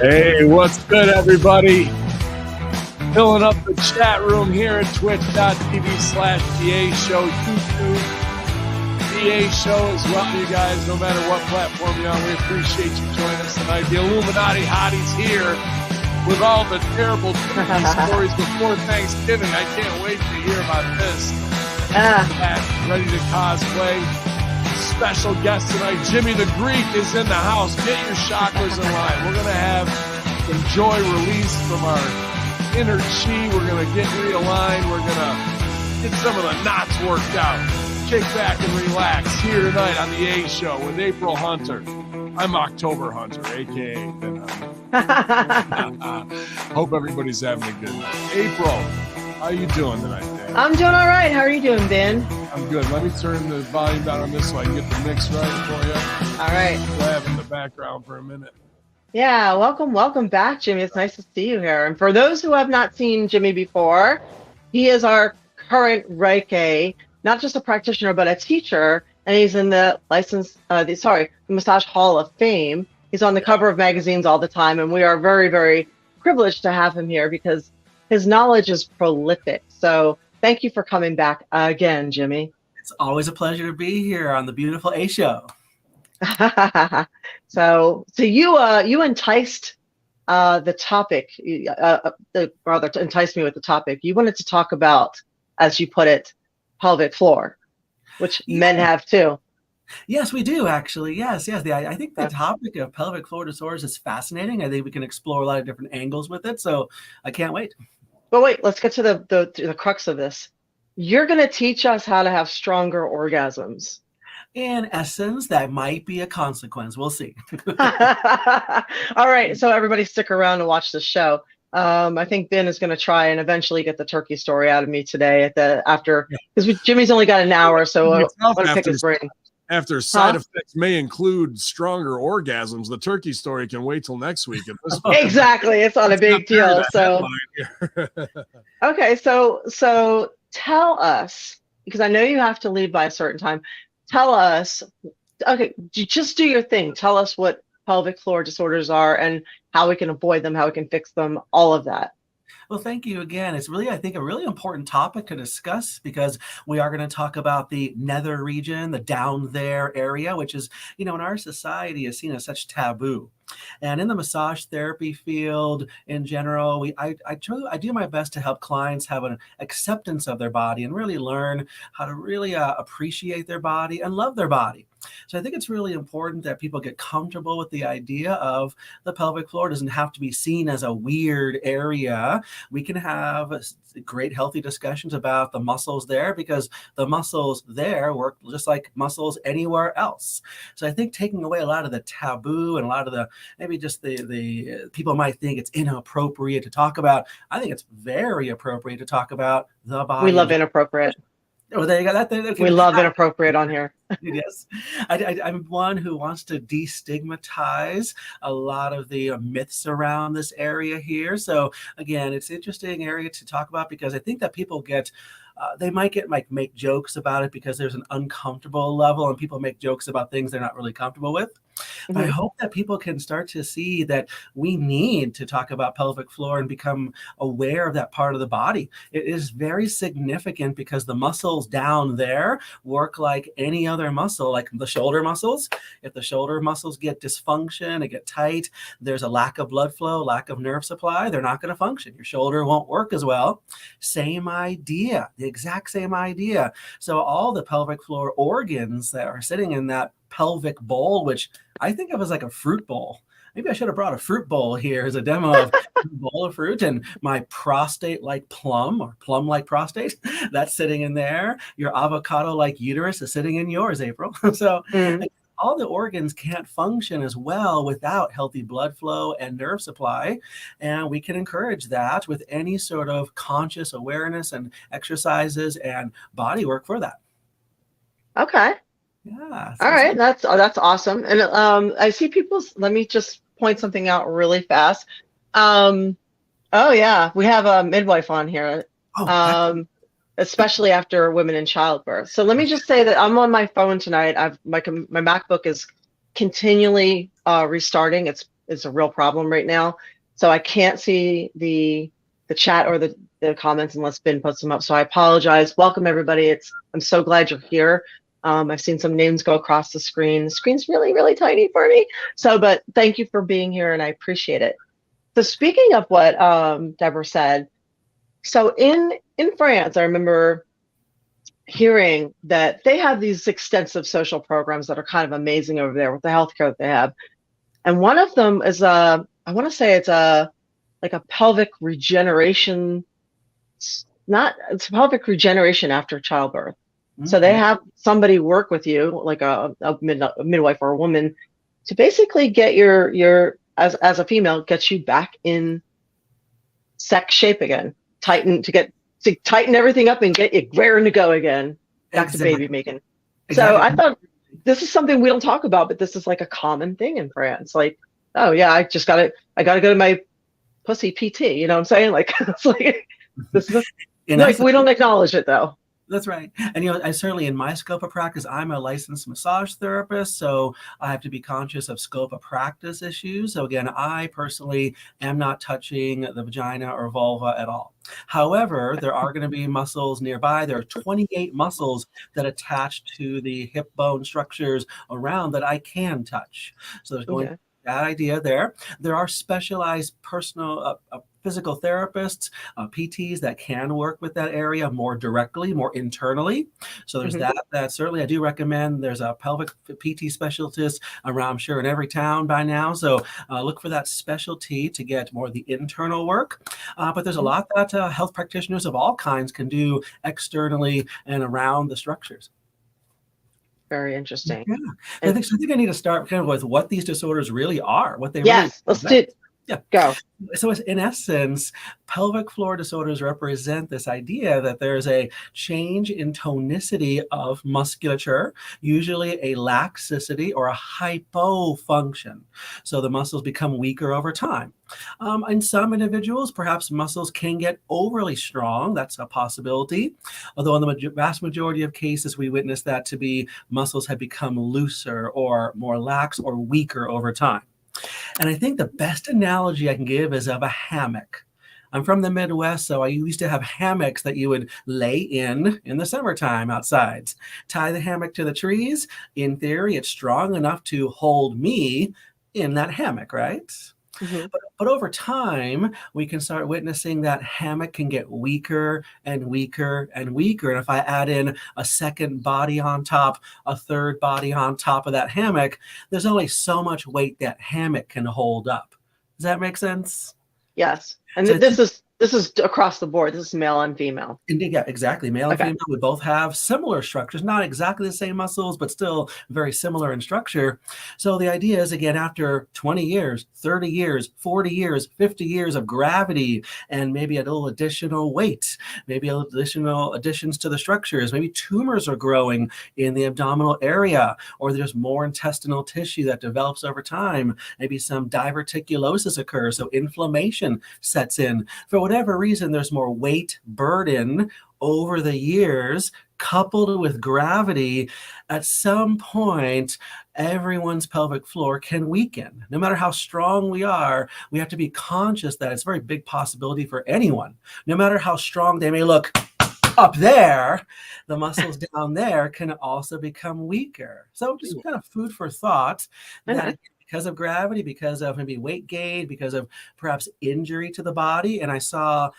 Hey, what's good, everybody? Filling up the chat room here at twitch.tv/DA Show, YouTube, DA Show as well, you guys, no matter what platform you're on. We appreciate you joining us tonight. The Illuminati hotties here with all the terrible stories before Thanksgiving. I can't wait to hear about this. Ready to cosplay. Special guest tonight, Jimmy the Greek, is in the house. Get your chakras in line. We're going to have some joy released from our inner chi. We're going to get realigned. We're going to get some of the knots worked out. Kick back and relax here tonight on the A Show with April Hunter. I'm October Hunter, a.k.a. Ben Hunter. Hope everybody's having a good night. April, how you doing tonight, Dan? I'm doing all right. How are you doing, Ben? I'm good. Let me turn the volume down on this so I can get the mix right for you. All right. We'll have in the background for a minute. Yeah, welcome back, Jimmy. It's nice to see you here. And for those who have not seen Jimmy before, he is our current Reiki, not just a practitioner, but a teacher. And he's in the the Massage Hall of Fame. He's on the cover of magazines all the time. And we are very, very privileged to have him here because his knowledge is prolific. So thank you for coming back again, Jimmy. It's always a pleasure to be here on the beautiful A Show. So you enticed the topic, rather enticed me with the topic. You wanted to talk about, as you put it, pelvic floor, which men have too. Yes, we do actually. Yes. I think the topic of pelvic floor disorders is fascinating. I think we can explore a lot of different angles with it. So I can't wait. But wait, let's get to the crux of this. You're going to teach us how to have stronger orgasms. In essence, that might be a consequence. We'll see. All right. So everybody stick around and watch the show. I think Ben is going to try and eventually get the turkey story out of me today because Jimmy's only got an hour. So I'm going to pick his brain. After side effects may include stronger orgasms, the turkey story can wait till next week. At this point. Exactly. It's not a big deal. So, okay. So tell us, because I know you have to leave by a certain time. Tell us, okay, just do your thing. Tell us what pelvic floor disorders are and how we can avoid them, how we can fix them, all of that. Well, thank you again. It's really, I think, a really important topic to discuss because we are going to talk about the nether region, the down there area, which is, in our society is seen as such taboo. And in the massage therapy field in general, I do my best to help clients have an acceptance of their body and really learn how to really appreciate their body and love their body. So I think it's really important that people get comfortable with the idea of the pelvic floor. It doesn't have to be seen as a weird area. We can have great healthy discussions about the muscles there because the muscles there work just like muscles anywhere else. So I think taking away a lot of the taboo and a lot of the maybe just the people might think it's inappropriate to talk about. I think it's very appropriate to talk about the body. We love inappropriate. Oh, there you go. Okay. We love inappropriate on here. Yes. I'm one who wants to destigmatize a lot of the myths around this area here. So again, it's an interesting area to talk about because I think that people they might make jokes about it because there's an uncomfortable level and people make jokes about things they're not really comfortable with. Mm-hmm. But I hope that people can start to see that we need to talk about pelvic floor and become aware of that part of the body. It is very significant because the muscles down there work like any other muscle, like the shoulder muscles. If the shoulder muscles get dysfunction, they get tight, there's a lack of blood flow, lack of nerve supply, they're not going to function. Your shoulder won't work as well. Same idea, the exact same idea. So all the pelvic floor organs that are sitting in that pelvic bowl, which I think of as like a fruit bowl. Maybe I should have brought a fruit bowl here as a demo of a bowl of fruit and my prostate-like plum or plum-like prostate that's sitting in there. Your avocado-like uterus is sitting in yours, April. So all the organs can't function as well without healthy blood flow and nerve supply. And we can encourage that with any sort of conscious awareness and exercises and body work for that. Okay. Yeah. All right. That's awesome. And I see let me just point something out really fast. Oh yeah, we have a midwife on here. Especially after women in childbirth. So let me just say that I'm on my phone tonight. My MacBook is continually restarting. It's is a real problem right now. So I can't see the chat or the comments unless Ben puts them up. So I apologize. Welcome everybody. I'm so glad you're here. I've seen some names go across the screen. The screen's really, really tiny for me. So, but thank you for being here and I appreciate it. So speaking of what Deborah said, so in France, I remember hearing that they have these extensive social programs that are kind of amazing over there with the healthcare that they have. And one of them is I want to say it's like a pelvic regeneration, it's pelvic regeneration after childbirth. Mm-hmm. So they have somebody work with you, like a midwife or a woman, to basically get your as a female, gets you back in sex shape again, tighten everything up and get you raring to go again, back to baby making. Exactly. So I thought this is something we don't talk about, but this is like a common thing in France. Like, oh yeah, I gotta go to my pussy PT. You know what I'm saying? Like, it's like this is like we don't acknowledge it though. That's right. And, I certainly, in my scope of practice, I'm a licensed massage therapist, so I have to be conscious of scope of practice issues. So again, I personally am not touching the vagina or vulva at all. However, there are going to be muscles nearby. There are 28 muscles that attach to the hip bone structures around that I can touch. So there's going to be that idea there. There are specialized personal physical therapists, PTs that can work with that area more directly, more internally. So there's that certainly I do recommend. There's a pelvic PT specialist around, I'm sure, in every town by now. So look for that specialty to get more of the internal work. But there's a lot that health practitioners of all kinds can do externally and around the structures. Very interesting. Yeah. I think I need to start kind of with what these disorders really are, what they let's do it. Yeah, go. So in essence, pelvic floor disorders represent this idea that there's a change in tonicity of musculature, usually a laxicity or a hypofunction. So the muscles become weaker over time. In some individuals, perhaps muscles can get overly strong. That's a possibility. Although in the vast majority of cases, we witness that to be muscles have become looser or more lax or weaker over time. And I think the best analogy I can give is of a hammock. I'm from the Midwest, so I used to have hammocks that you would lay in the summertime outside. Tie the hammock to the trees. In theory, it's strong enough to hold me in that hammock, right? Mm-hmm. But over time, we can start witnessing that hammock can get weaker and weaker and weaker. And if I add in a second body on top, a third body on top of that hammock, there's only so much weight that hammock can hold up. Does that make sense? Yes. And so this is across the board. This is male and female. Indeed, yeah, exactly. Male and female would both have similar structures, not exactly the same muscles, but still very similar in structure. So the idea is, again, after 20 years, 30 years, 40 years, 50 years of gravity, and maybe a little additional weight, maybe additional additions to the structures, maybe tumors are growing in the abdominal area, or there's more intestinal tissue that develops over time. Maybe some diverticulosis occurs, so inflammation sets in. For whatever reason, there's more weight burden over the years, coupled with gravity. At some point, everyone's pelvic floor can weaken. No matter how strong we are, we have to be conscious that it's a very big possibility for anyone. No matter how strong they may look up there, the muscles down there can also become weaker. So just kind of food for thought. That because of gravity, because of maybe weight gain, because of perhaps injury to the body. And I saw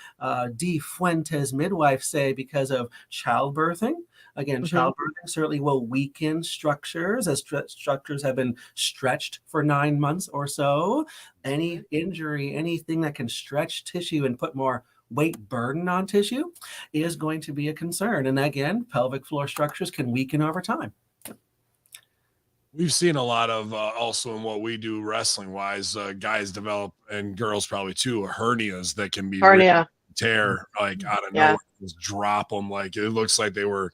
D. Fuentes' midwife say because of childbirthing. Again, childbirthing certainly will weaken structures as structures have been stretched for 9 months or so. Any injury, anything that can stretch tissue and put more weight burden on tissue is going to be a concern. And again, pelvic floor structures can weaken over time. We've seen a lot of also in what we do wrestling wise, guys develop, and girls probably too, hernias that can be tear like out of nowhere, just drop them. Like it looks like they were,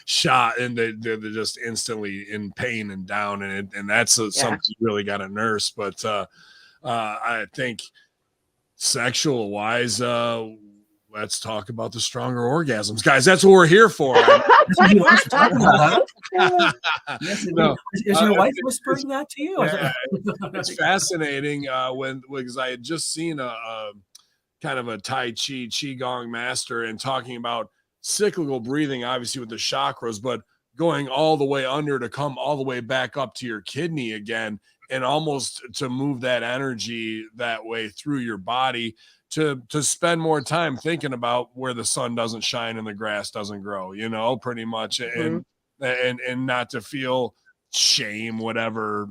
shot, and they're just instantly in pain and down. And that's something you really got to nurse. But I think sexual wise, let's talk about the stronger orgasms, guys. That's what we're here for. That's what he wants to talk about, huh? Yes, No, is your wife whispering that to you? Yeah, it's fascinating because I had just seen a kind of a Tai Chi Qigong master and talking about cyclical breathing, obviously with the chakras, but going all the way under to come all the way back up to your kidney again, and almost to move that energy that way through your body to spend more time thinking about where the sun doesn't shine and the grass doesn't grow, pretty much. And not to feel shame, whatever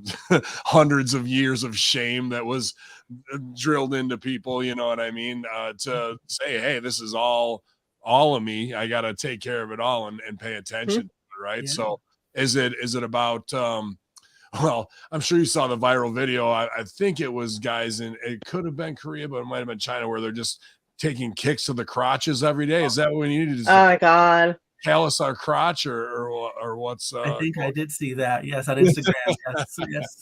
hundreds of years of shame that was drilled into people, you know what I mean? To say, hey, this is all of me. I got to take care of it all and pay attention, right? Yeah. So is it about well, I'm sure you saw the viral video. I think it was guys it could have been Korea, but it might have been China, where they're just taking kicks to the crotches every day. Is that what we need to do? Oh my God. Callus our crotch or what's I think I did see that, yes, on Instagram. Yes.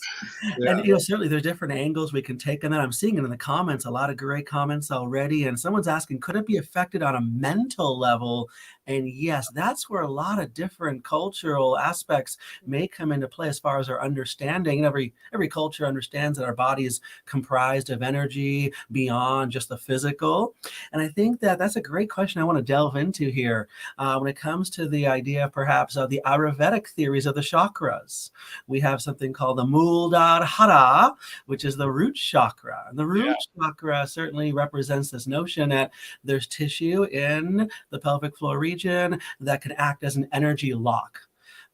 Yeah. And certainly there's different angles we can take on that. I'm seeing it in the comments, a lot of great comments already, and someone's asking, could it be affected on a mental level? And yes, that's where a lot of different cultural aspects may come into play as far as our understanding. Every culture understands that our body is comprised of energy beyond just the physical. And I think that's a great question I want to delve into here when it comes to the idea perhaps of the Ayurvedic theories of the chakras. We have something called the Muladhara, which is the root chakra. And the root chakra certainly represents this notion that there's tissue in the pelvic floor region that can act as an energy lock.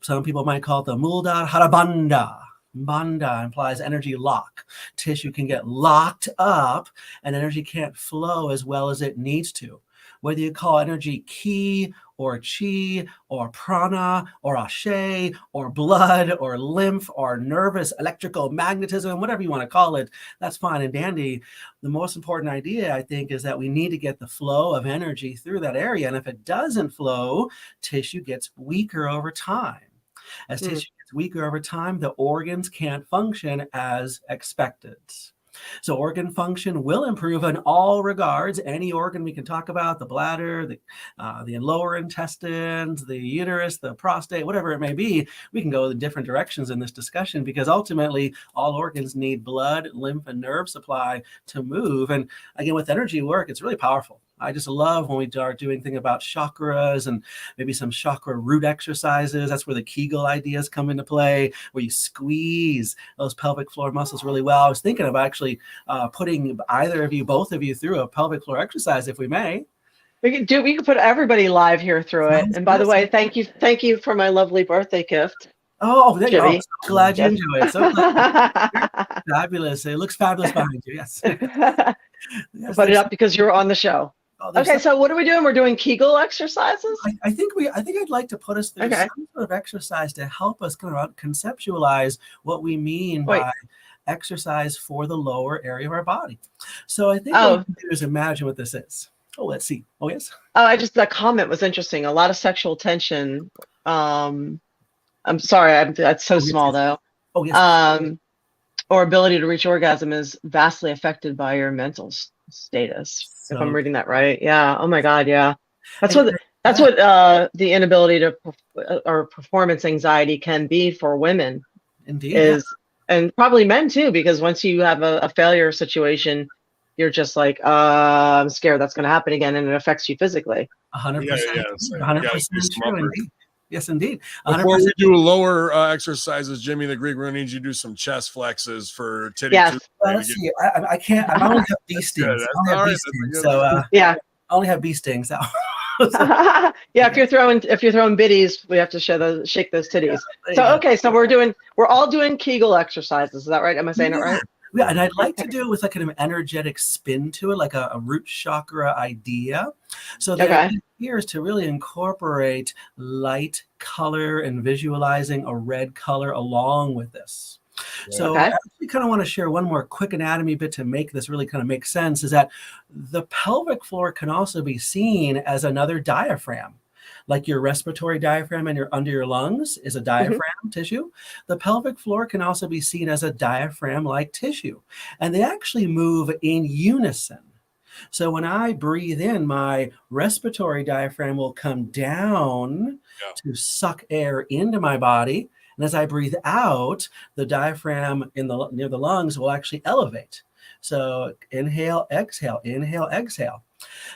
Some people might call it the Muladhara Bandha. Bandha implies energy lock. Tissue can get locked up and energy can't flow as well as it needs to. Whether you call energy ki or chi or prana or ashe or blood or lymph or nervous electrical magnetism, whatever you want to call it, that's fine and dandy. The most important idea, I think, is that we need to get the flow of energy through that area. And if it doesn't flow, tissue gets weaker over time. As tissue gets weaker over time, the organs can't function as expected. So organ function will improve in all regards. Any organ we can talk about, the bladder, the lower intestines, the uterus, the prostate, whatever it may be, we can go in different directions in this discussion because ultimately all organs need blood, lymph, and nerve supply to move. And again, with energy work, it's really powerful. I just love when we start doing things about chakras and maybe some chakra root exercises. That's where the Kegel ideas come into play, where you squeeze those pelvic floor muscles really well. I was thinking of actually putting both of you through a pelvic floor exercise, if we may. We can put everybody live here through it. And by the way, thank you for my lovely birthday gift. Oh, there you go. So glad you enjoy it. So glad. Fabulous. It looks fabulous behind you. Yes. Put it up because you're on the show. Okay, so what are we doing? We're doing Kegel exercises? I think I'd like to put us through some sort of exercise to help us kind of conceptualize what we mean by exercise for the lower area of our body. So I think what we can do is imagine what this is. Oh, let's see. Oh, yes. That comment was interesting. A lot of sexual tension. I'm sorry, that's so small though. Oh, yes. Or ability to reach orgasm is vastly affected by your mental status. If I'm reading that right. Yeah. Oh my God. Yeah. That's what the inability to or performance anxiety can be for women. Indeed. And probably men too, because once you have a failure situation, you're just like, I'm scared that's going to happen again. And it affects you physically. 100%. 100% true. Indeed. Yes, indeed. 100%. Before we do lower exercises, Jimmy the Greek, we're going to need you to do some chest flexes for titty. Yes. Let's see. I can't. I only have bee stings. I only have bee stings. Yeah, if you're throwing biddies, we have to shake those titties. So we're all doing Kegel exercises. Is that right? Am I saying it right? Yeah, and I'd like to do it with like an energetic spin to it, like a root chakra idea. So the idea here is to really incorporate light, color, and visualizing a red color along with this. So I actually kind of want to share one more quick anatomy bit to make this really kind of make sense, is that the pelvic floor can also be seen as another diaphragm. Like your respiratory diaphragm and under your lungs is a diaphragm tissue. The pelvic floor can also be seen as a diaphragm-like tissue. And they actually move in unison. So when I breathe in, my respiratory diaphragm will come down to suck air into my body. And as I breathe out, the diaphragm near the lungs will actually elevate. So inhale, exhale, inhale, exhale.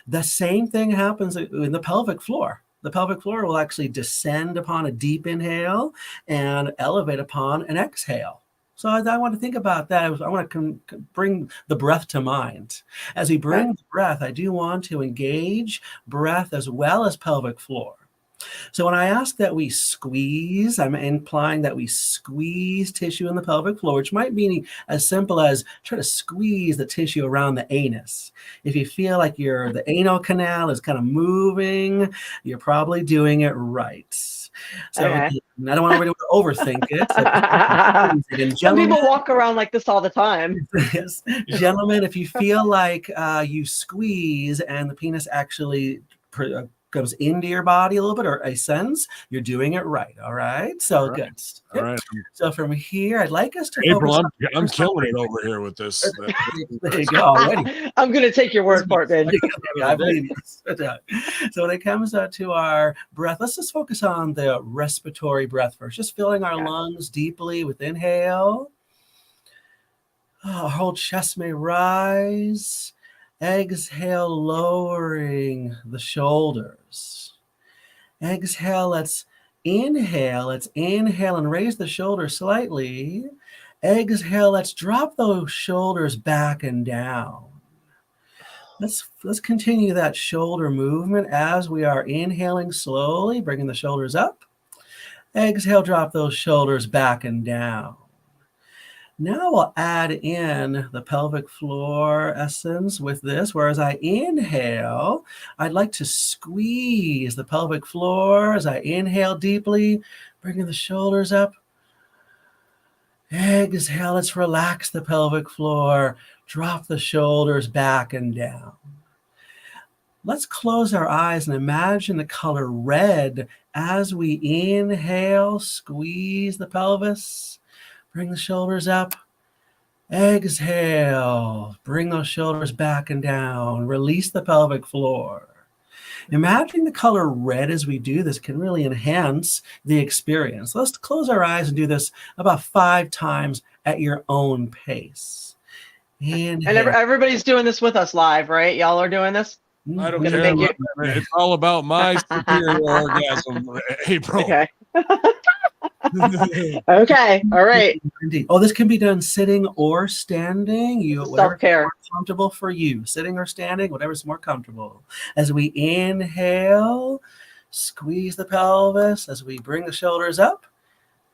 The same thing happens in the pelvic floor. The pelvic floor will actually descend upon a deep inhale and elevate upon an exhale. So I want to think about that. I want to bring the breath to mind. As we bring the breath, I do want to engage breath as well as pelvic floor. So when I ask that we squeeze, I'm implying that we squeeze tissue in the pelvic floor, which might mean as simple as try to squeeze the tissue around the anus. If you feel like the anal canal is kind of moving, you're probably doing it right. So I don't want everybody to overthink it. Some people walk around like this all the time. Yes. Gentlemen, if you feel like you squeeze and the penis actually goes into your body a little bit, or ascends, you're doing it right. All right. So good. All right. So from here, I'd like us to April, I'm killing it over here with this. There you go. Already. I'm going to take your word for it, man. I believe you. So when it comes to our breath, let's just focus on the respiratory breath first. Just filling our lungs deeply with inhale. Our whole chest may rise. Exhale, lowering the shoulders. Exhale, let's inhale and raise the shoulders slightly. Exhale, let's drop those shoulders back and down. Let's continue that shoulder movement as we are inhaling slowly, bringing the shoulders up. Exhale, drop those shoulders back and down. Now we'll add in the pelvic floor essence with this. Whereas I inhale, I'd like to squeeze the pelvic floor as I inhale deeply, bringing the shoulders up. Exhale, let's relax the pelvic floor, drop the shoulders back and down. Let's close our eyes and imagine the color red as we inhale, squeeze the pelvis. Bring the shoulders up. Exhale. Bring those shoulders back and down. Release the pelvic floor. Imagining the color red as we do this can really enhance the experience. Let's close our eyes and do this about 5 times at your own pace. Inhale. And everybody's doing this with us live, right? Y'all are doing this? I don't care. It's all about my superior orgasm, April. Okay. Okay. All right. Indeed. Oh, this can be done sitting or standing. Self-care. More comfortable for you. Sitting or standing, whatever's more comfortable. As we inhale, squeeze the pelvis. As we bring the shoulders up.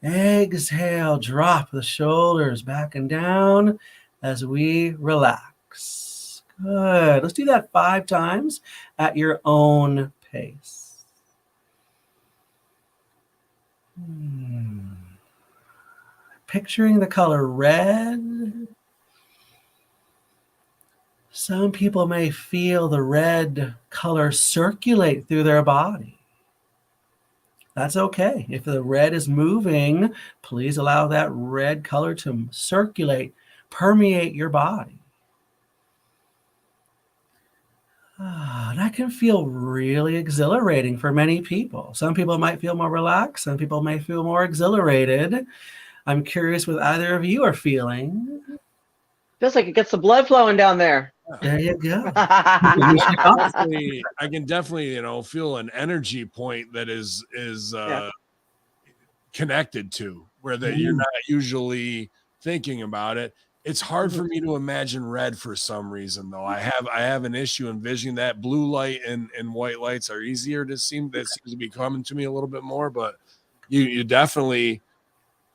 Exhale, drop the shoulders back and down as we relax. Good. Let's do that 5 times at your own pace. Picturing the color red. Some people may feel the red color circulate through their body. That's okay. If the red is moving, please allow that red color to circulate, permeate your body. That can feel really exhilarating for many people. Some people might feel more relaxed. Some people may feel more exhilarated. I'm curious what either of you are feeling. Feels like it gets the blood flowing down there. There you go. I can definitely, feel an energy point that is connected to where that you're not usually thinking about it. It's hard for me to imagine red for some reason, though. I have an issue envisioning that. Blue light and white lights are easier to seem. That seems to be coming to me a little bit more. But you definitely,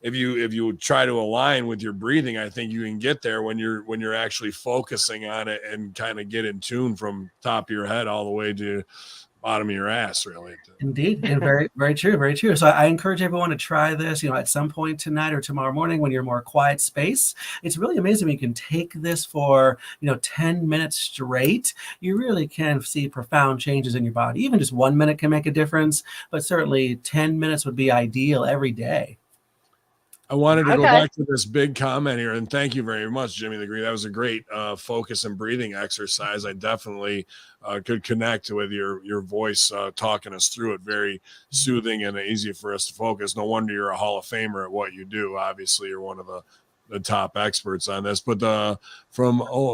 if you try to align with your breathing, I think you can get there when you're actually focusing on it and kind of get in tune from top of your head all the way to bottom of your ass, really. Indeed. And very, very true. Very true. So I encourage everyone to try this, at some point tonight or tomorrow morning when you're more quiet space. It's really amazing when you can take this for, 10 minutes straight. You really can see profound changes in your body. Even just 1 minute can make a difference, but certainly 10 minutes would be ideal every day. I wanted to go Okay. back to this big comment here, and thank you very much, Jimmy the Green. That was a great focus and breathing exercise. I definitely could connect with your voice talking us through it. Very soothing and easy for us to focus. No wonder you're a Hall of Famer at what you do. Obviously, you're one of the top experts on this. But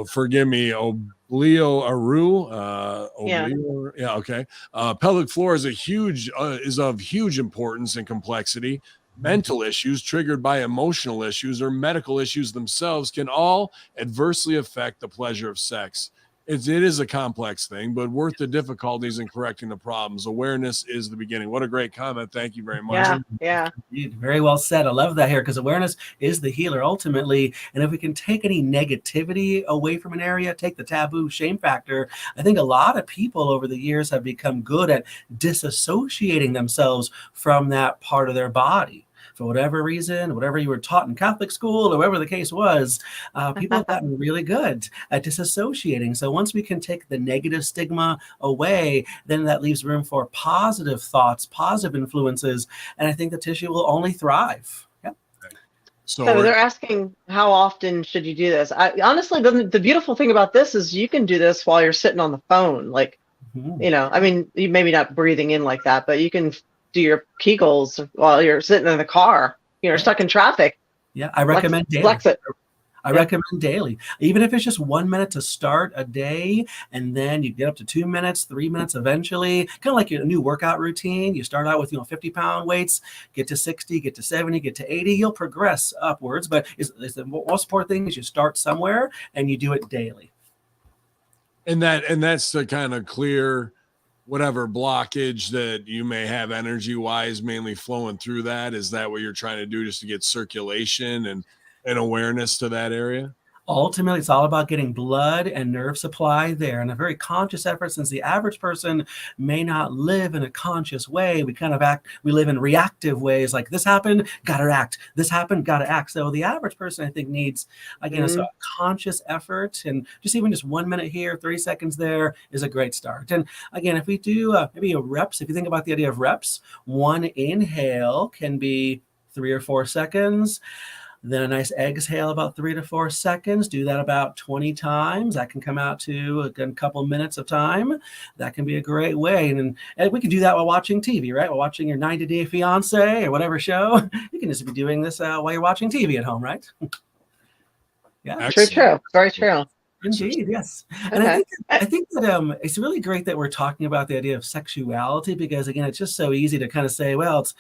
forgive me, Oblio Aru, Oblio, yeah, okay. Pelvic floor is is of huge importance and complexity. Mental issues triggered by emotional issues or medical issues themselves can all adversely affect the pleasure of sex. It is a complex thing, but worth the difficulties in correcting the problems. Awareness is the beginning. What a great comment. Thank you very much. Yeah. Very well said. I love that here, because awareness is the healer ultimately. And if we can take any negativity away from an area, take the taboo shame factor, I think a lot of people over the years have become good at disassociating themselves from that part of their body. For whatever reason, whatever you were taught in Catholic school or whatever the case was, people have gotten really good at disassociating. So once we can take the negative stigma away, then that leaves room for positive thoughts, positive influences. And I think the tissue will only thrive. Yeah. So they're asking, how often should you do this? Honestly, the beautiful thing about this is you can do this while you're sitting on the phone. Like, I mean, you maybe not breathing in like that, but you can do your Kegels while you're sitting in the car, stuck in traffic. Yeah, I recommend daily. Flex it. I recommend daily, even if it's just 1 minute to start a day, and then you get up to 2 minutes, 3 minutes eventually, kind of like a new workout routine. You start out with 50-pound weights, get to 60, get to 70, get to 80. You'll progress upwards, but the most important thing is you start somewhere and you do it daily. And that's the kind of clear whatever blockage that you may have energy wise, mainly flowing through that. Is that what you're trying to do, just to get circulation and awareness to that area? Ultimately, it's all about getting blood and nerve supply there, and a very conscious effort. Since the average person may not live in a conscious way, we live in reactive ways, like this happened, gotta act, this happened, gotta act. So the average person, I think, needs, again, a conscious effort, and just 1 minute here, 30 seconds there is a great start. And again, if we do maybe a reps, if you think about the idea of reps, one inhale can be 3 or 4 seconds. Then a nice exhale about 3 to 4 seconds. Do that about 20 times. That can come out to a couple minutes of time. That can be a great way. And we can do that while watching TV, right? While watching your 90 Day Fiance or whatever show. You can just be doing this while you're watching TV at home, right? Yeah. True. Very true. Indeed, yes. And Okay. I think that it's really great that we're talking about the idea of sexuality, because again, it's just so easy to kind of say, well, it's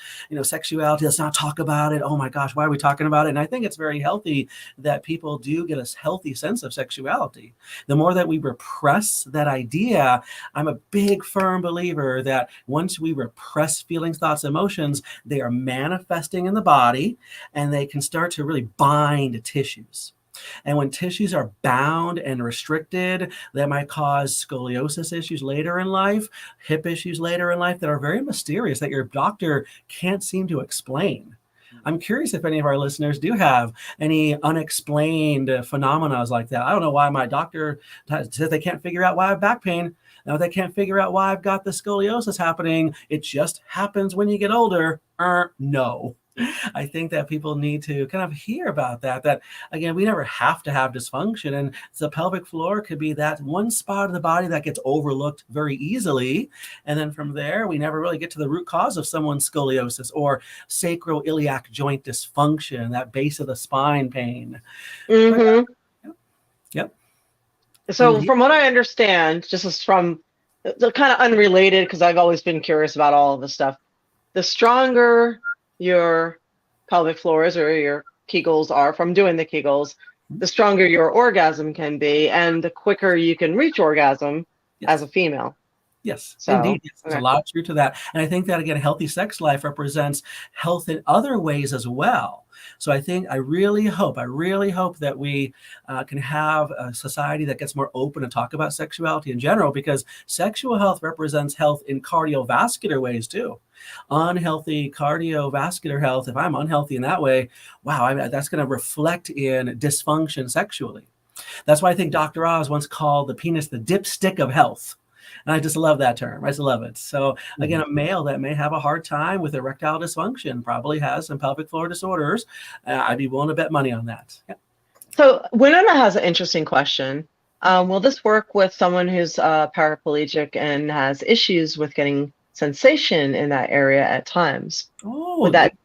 sexuality, let's not talk about it. Oh my gosh, why are we talking about it? And I think it's very healthy that people do get a healthy sense of sexuality. The more that we repress that idea, I'm a big firm believer that once we repress feelings, thoughts, emotions, they are manifesting in the body, and they can start to really bind tissues. And when tissues are bound and restricted, that might cause scoliosis issues later in life, hip issues later in life that are very mysterious, that your doctor can't seem to explain. I'm curious if any of our listeners do have any unexplained phenomena like that. I don't know why my doctor says they can't figure out why I have back pain. Now they can't figure out why I've got the scoliosis happening. It just happens when you get older. No. I think that people need to kind of hear about that again, we never have to have dysfunction. And the pelvic floor could be that one spot of the body that gets overlooked very easily. And then from there, we never really get to the root cause of someone's scoliosis or sacroiliac joint dysfunction, that base of the spine pain. Mm-hmm. Yep. So from what I understand, just as from the kind of unrelated, because I've always been curious about all of this stuff, the stronger your pelvic floors or your Kegels are from doing the Kegels, the stronger your orgasm can be, and the quicker you can reach orgasm as a female. Yes, so, indeed. Yes, there's a lot of truth to that. And I think that, again, a healthy sex life represents health in other ways as well. So I really hope that we can have a society that gets more open to talk about sexuality in general, because sexual health represents health in cardiovascular ways too. Unhealthy cardiovascular health, if I'm unhealthy in that way, wow, that's going to reflect in dysfunction sexually. That's why I think Dr. Oz once called the penis the dipstick of health. And I just love that term. I just love it. So again, a male that may have a hard time with erectile dysfunction probably has some pelvic floor disorders. I'd be willing to bet money on that. Yeah. So Winona has an interesting question. Will this work with someone who's paraplegic and has issues with getting sensation in that area at times? Oh, Would that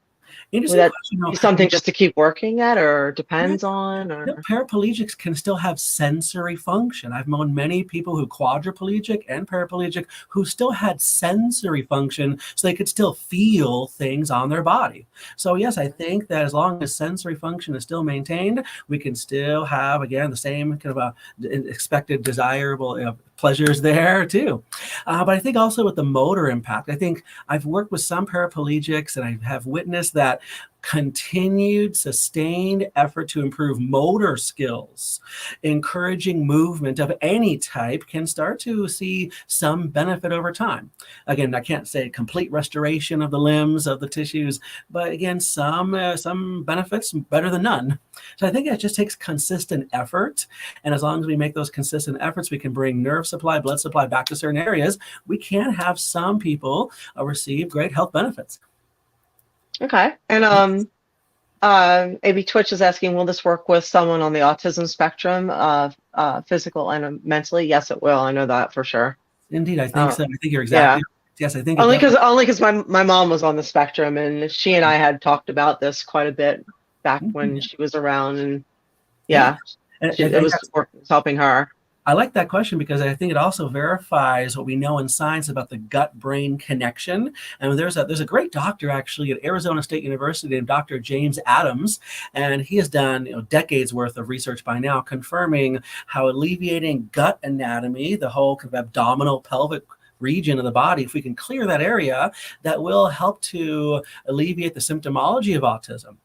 interesting be something just to keep working at, or depends on? No, Or paraplegics can still have sensory function. I've known many people who quadriplegic and paraplegic who still had sensory function, so they could still feel things on their body. So yes, I think that as long as sensory function is still maintained, we can still have, again, the same kind of expected desirable pleasures there too. But I think also with the motor impact, I think I've worked with some paraplegics and I have witnessed that continued sustained effort to improve motor skills, encouraging movement of any type, can start to see some benefit over time. Again, I can't say complete restoration of the limbs, of the tissues, but again, some benefits, better than none. So I think it just takes consistent effort. And as long as we make those consistent efforts, we can bring nerve supply, blood supply back to certain areas. We can have some people receive great health benefits. okay. And maybe Twitch is asking, will this work with someone on the autism spectrum, physical and mentally? Yes, it will. I know that for sure. Indeed, I think so. I think you're exactly right. Yes, I think only because my mom was on the spectrum, and she and I had talked about this quite a bit back when she was around, and it was helping her. I like that question because I think it also verifies what we know in science about the gut-brain connection. And there's a great doctor actually at Arizona State University named Dr. James Adams, and he has done decades worth of research by now confirming how alleviating gut anatomy, the whole kind of abdominal pelvic region of the body, if we can clear that area, that will help to alleviate the symptomology of autism.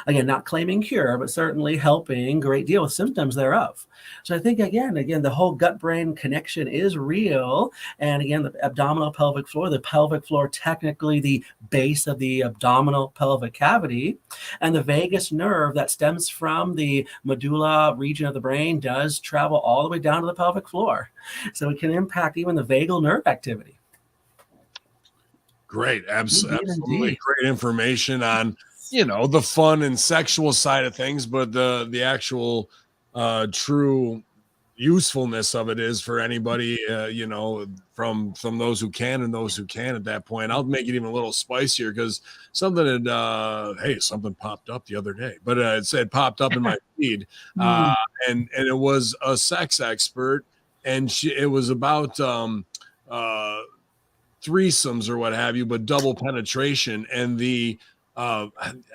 Again, not claiming cure, but certainly helping a great deal with symptoms thereof. So I think, again, the whole gut-brain connection is real. And again, the abdominal pelvic floor, technically the base of the abdominal pelvic cavity, and the vagus nerve that stems from the medulla region of the brain does travel all the way down to the pelvic floor. So it can impact even the vagal nerve activity. Great. Absolutely great information on the fun and sexual side of things, but the actual true usefulness of it is for anybody, from those who can and those who can at that point. I'll make it even a little spicier because something popped up the other day, but it said popped up in my feed, and it was a sex expert, and it was about threesomes or what have you, but double penetration, and I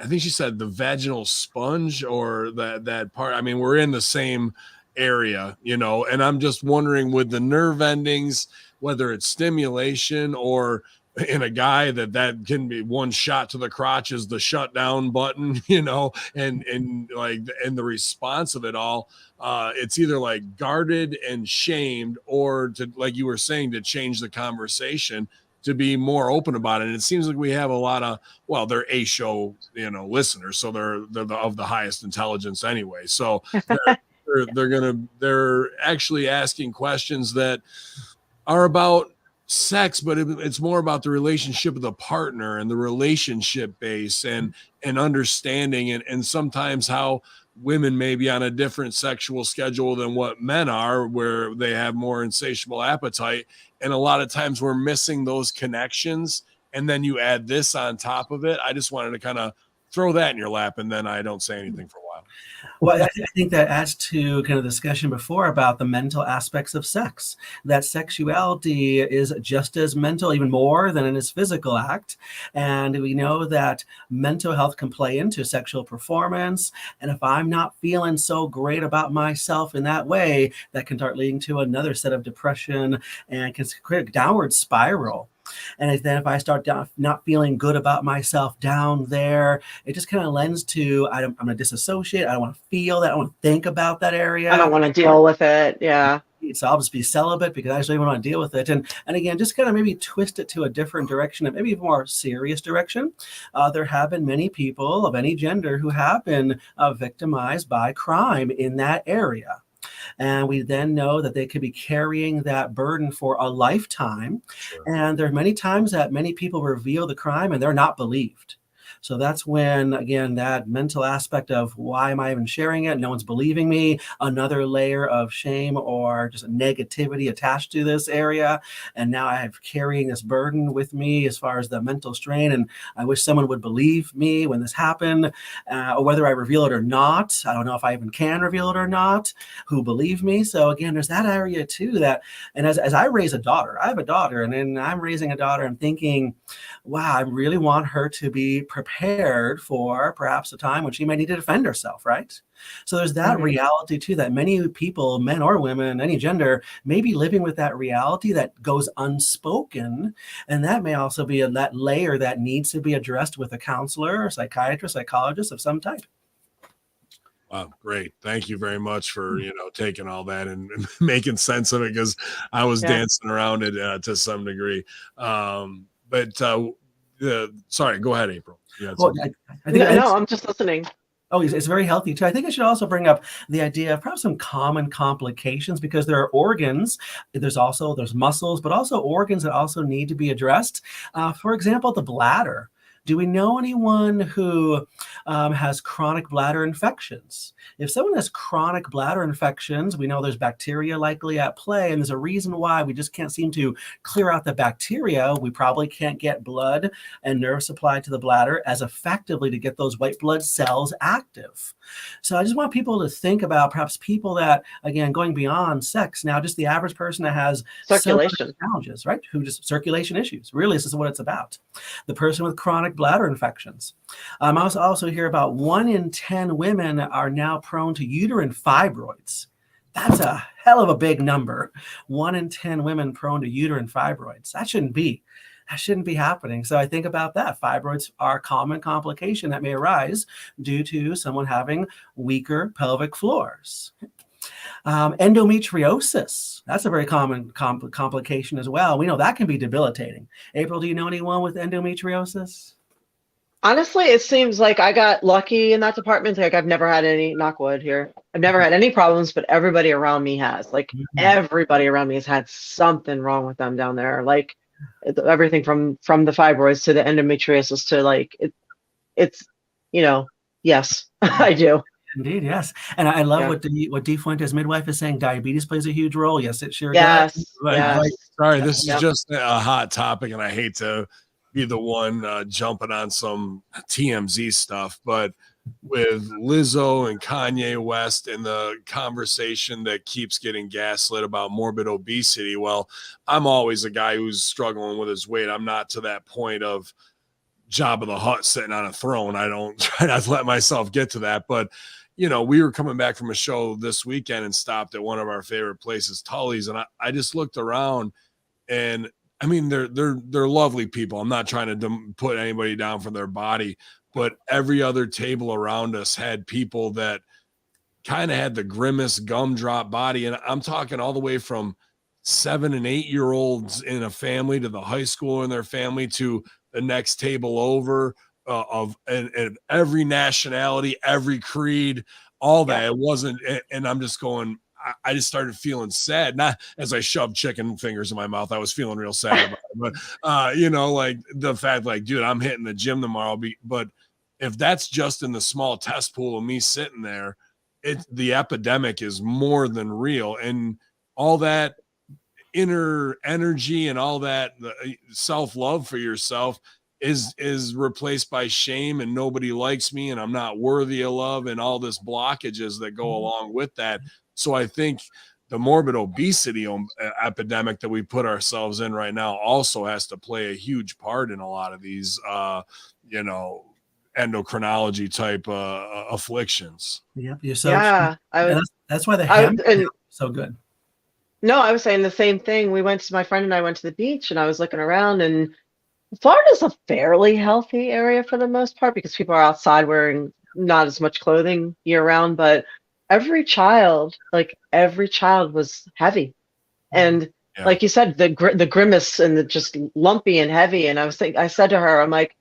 think she said the vaginal sponge or that part. I mean, we're in the same area, and I'm just wondering with the nerve endings, whether it's stimulation or in a guy that can be one shot to the crotch is the shutdown button, and the response of it all, it's either like guarded and shamed or to, like you were saying, to change the conversation, to be more open about it. And it seems like we have a lot of, they're A-show, listeners. So they're of the highest intelligence anyway. So they're actually asking questions that are about sex, but it's more about the relationship of the partner and the relationship base and understanding and sometimes how women may be on a different sexual schedule than what men are, where they have more insatiable appetite. And a lot of times we're missing those connections. And then you add this on top of it. I just wanted to kind of throw that in your lap, and then I don't say anything for a while. Well, I think that adds to kind of the discussion before about the mental aspects of sex, that sexuality is just as mental, even more than in its physical act. And we know that mental health can play into sexual performance. And if I'm not feeling so great about myself in that way, that can start leading to another set of depression and can create a downward spiral. And then if I start not feeling good about myself down there, it just kind of lends to, I'm going to disassociate. I don't want to feel that. I don't want to think about that area. I don't want to deal with it. Yeah. So I'll just be celibate because I just don't even want to deal with it. And again, just kind of maybe twist it to a different direction, and maybe a more serious direction. There have been many people of any gender who have been victimized by crime in that area. And we then know that they could be carrying that burden for a lifetime. Sure. And there are many times that many people reveal the crime and they're not believed. So that's when, again, that mental aspect of why am I even sharing it? No one's believing me. Another layer of shame or just negativity attached to this area. And now I have carrying this burden with me as far as the mental strain. And I wish someone would believe me when this happened, or whether I reveal it or not. I don't know if I even can reveal it or not, who believe me. So again, there's that area too that, and as I raise a daughter, I have a daughter, and then I'm raising a daughter, I'm thinking, wow, I really want her to be prepared for perhaps a time when she may need to defend herself, right? So there's that reality too, that many people, men or women, any gender, may be living with that reality that goes unspoken. And that may also be that layer that needs to be addressed with a counselor or psychiatrist, psychologist of some type. Wow, great. Thank you very much for, taking all that and making sense of it, because I was dancing around it to some degree. Sorry, go ahead, April. Well, I think no, I'm just listening. Oh, it's very healthy too. I think I should also bring up the idea of perhaps some common complications, because there are organs, there's muscles, but also organs that also need to be addressed. For example, the bladder. Do we know anyone who has chronic bladder infections? If someone has chronic bladder infections, we know there's bacteria likely at play, and there's a reason why we just can't seem to clear out the bacteria. We probably can't get blood and nerve supply to the bladder as effectively to get those white blood cells active. So I just want people to think about perhaps people that, again, going beyond sex, now just the average person that has circulation challenges, right? Who just circulation issues. Really, this is what it's about. The person with chronic bladder infections. I also hear about 1 in 10 women are now prone to uterine fibroids. That's a hell of a big number. 1 in 10 women prone to uterine fibroids. That shouldn't be happening. So I think about that. Fibroids are a common complication that may arise due to someone having weaker pelvic floors. Endometriosis, that's a very common complication as well. We know that can be debilitating. April, do you know anyone with endometriosis? Honestly, it seems like I got lucky in that department. Like, I've never had any, knock wood here, I've never had any problems, but everybody around me has. Like, everybody around me has had something wrong with them down there. Like, everything from the fibroids to the endometriosis to like it's yes, I do. Indeed, yes. And I love what D. Fuentes midwife is saying. Diabetes plays a huge role. Yes, it sure does. Sorry, this is just a hot topic, and I hate to be the one jumping on some TMZ stuff, but with Lizzo and Kanye West and the conversation that keeps getting gaslit about morbid obesity, well, I'm always a guy who's struggling with his weight. I'm not to that point of Jabba the Hutt sitting on a throne. I don't try not to let myself get to that, but we were coming back from a show this weekend and stopped at one of our favorite places, Tully's, and I just looked around, and I mean, they're lovely people. I'm not trying to put anybody down for their body, but every other table around us had people that kind of had the grimmest gumdrop body. And I'm talking all the way from 7 and 8 year olds in a family to the high schooler in their family to the next table over and every nationality, every creed, all that. It wasn't, and I'm just going, I just started feeling sad. Not as I shoved chicken fingers in my mouth. I was feeling real sad about it. But, like the fact, like, dude, I'm hitting the gym tomorrow. But if that's just in the small test pool of me sitting there, the epidemic is more than real. And all that inner energy and all that self-love for yourself is replaced by shame, and nobody likes me and I'm not worthy of love and all this blockages that go along with that. So I think the morbid obesity epidemic that we put ourselves in right now also has to play a huge part in a lot of these, endocrinology type afflictions. Yep, you're so true. That's why the so good. No, I was saying the same thing. My friend and I went to the beach, and I was looking around, and Florida's a fairly healthy area for the most part because people are outside wearing not as much clothing year round, but every child was heavy. And like you said, the grimace and the just lumpy and heavy. And I said to her, I'm like,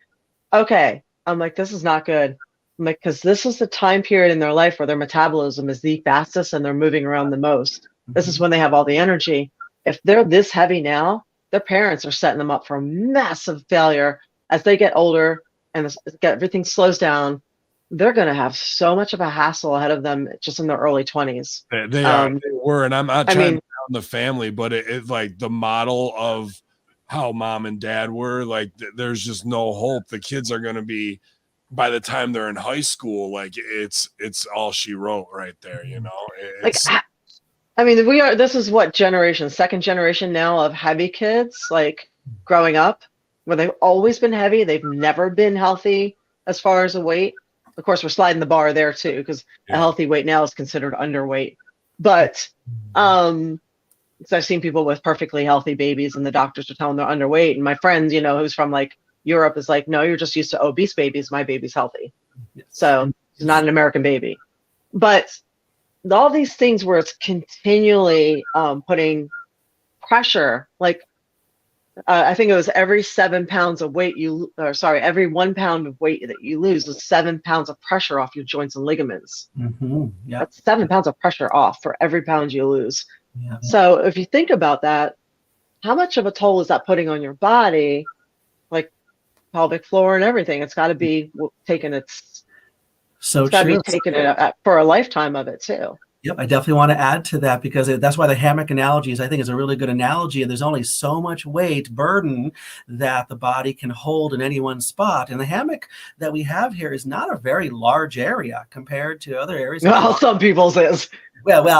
this is not good. because this is the time period in their life where their metabolism is the fastest and they're moving around the most. This is when they have all the energy. If they're this heavy now, their parents are setting them up for massive failure as they get older and everything slows down. They're going to have so much of a hassle ahead of them just in their early 20s. They were, and I'm not trying to down the family, but it like the model of how mom and dad were, like there's just no hope. The kids are going to be, by the time they're in high school, like it's all she wrote right there, you know. This is what generation, second generation now of heavy kids, like growing up where they've always been heavy. They've never been healthy as far as a weight. Of course, we're sliding the bar there too, because a healthy weight now is considered underweight. But so I've seen people with perfectly healthy babies and the doctors are telling them they're underweight. And my friend, who's from like Europe is like, no, you're just used to obese babies. My baby's healthy. Yes. So he's not an American baby. But all these things where it's continually putting pressure, like I think it was every 7 pounds of weight every 1 pound of weight that you lose is 7 pounds of pressure off your joints and ligaments. That's 7 pounds of pressure off for every pound you lose. So if you think about that, how much of a toll is that putting on your body, like pelvic floor and everything? It's got to be taking it for a lifetime of it too. Yep, I definitely want to add to that because that's why the hammock analogy I think is a really good analogy. And there's only so much weight burden that the body can hold in any one spot. And the hammock that we have here is not a very large area compared to other areas. Well, some people's is. Well, but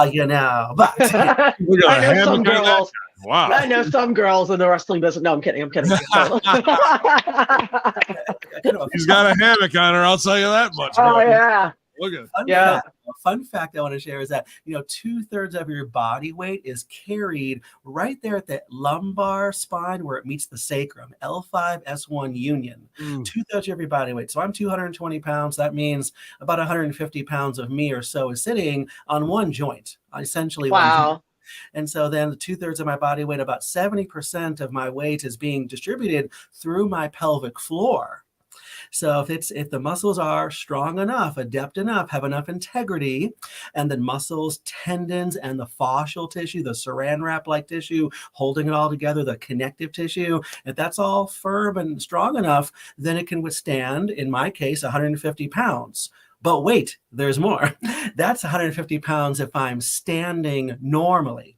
I know some girls. Wow. I know some girls in the wrestling business. No, I'm kidding. He's got a hammock on her. I'll tell you that much. Oh, yeah. Look at fun fact I want to share is that 2/3 of your body weight is carried right there at the lumbar spine where it meets the sacrum, L5S1 union. 2/3 of your body weight. So I'm 220 pounds. That means about 150 pounds of me or so is sitting on one joint, essentially. One joint. And so then the 2/3 of my body weight, about 70% of my weight is being distributed through my pelvic floor. So if the muscles are strong enough, adept enough, have enough integrity, and the muscles, tendons, and the fascial tissue, the saran wrap-like tissue, holding it all together, the connective tissue, if that's all firm and strong enough, then it can withstand, in my case, 150 pounds. But wait, there's more. That's 150 pounds if I'm standing normally.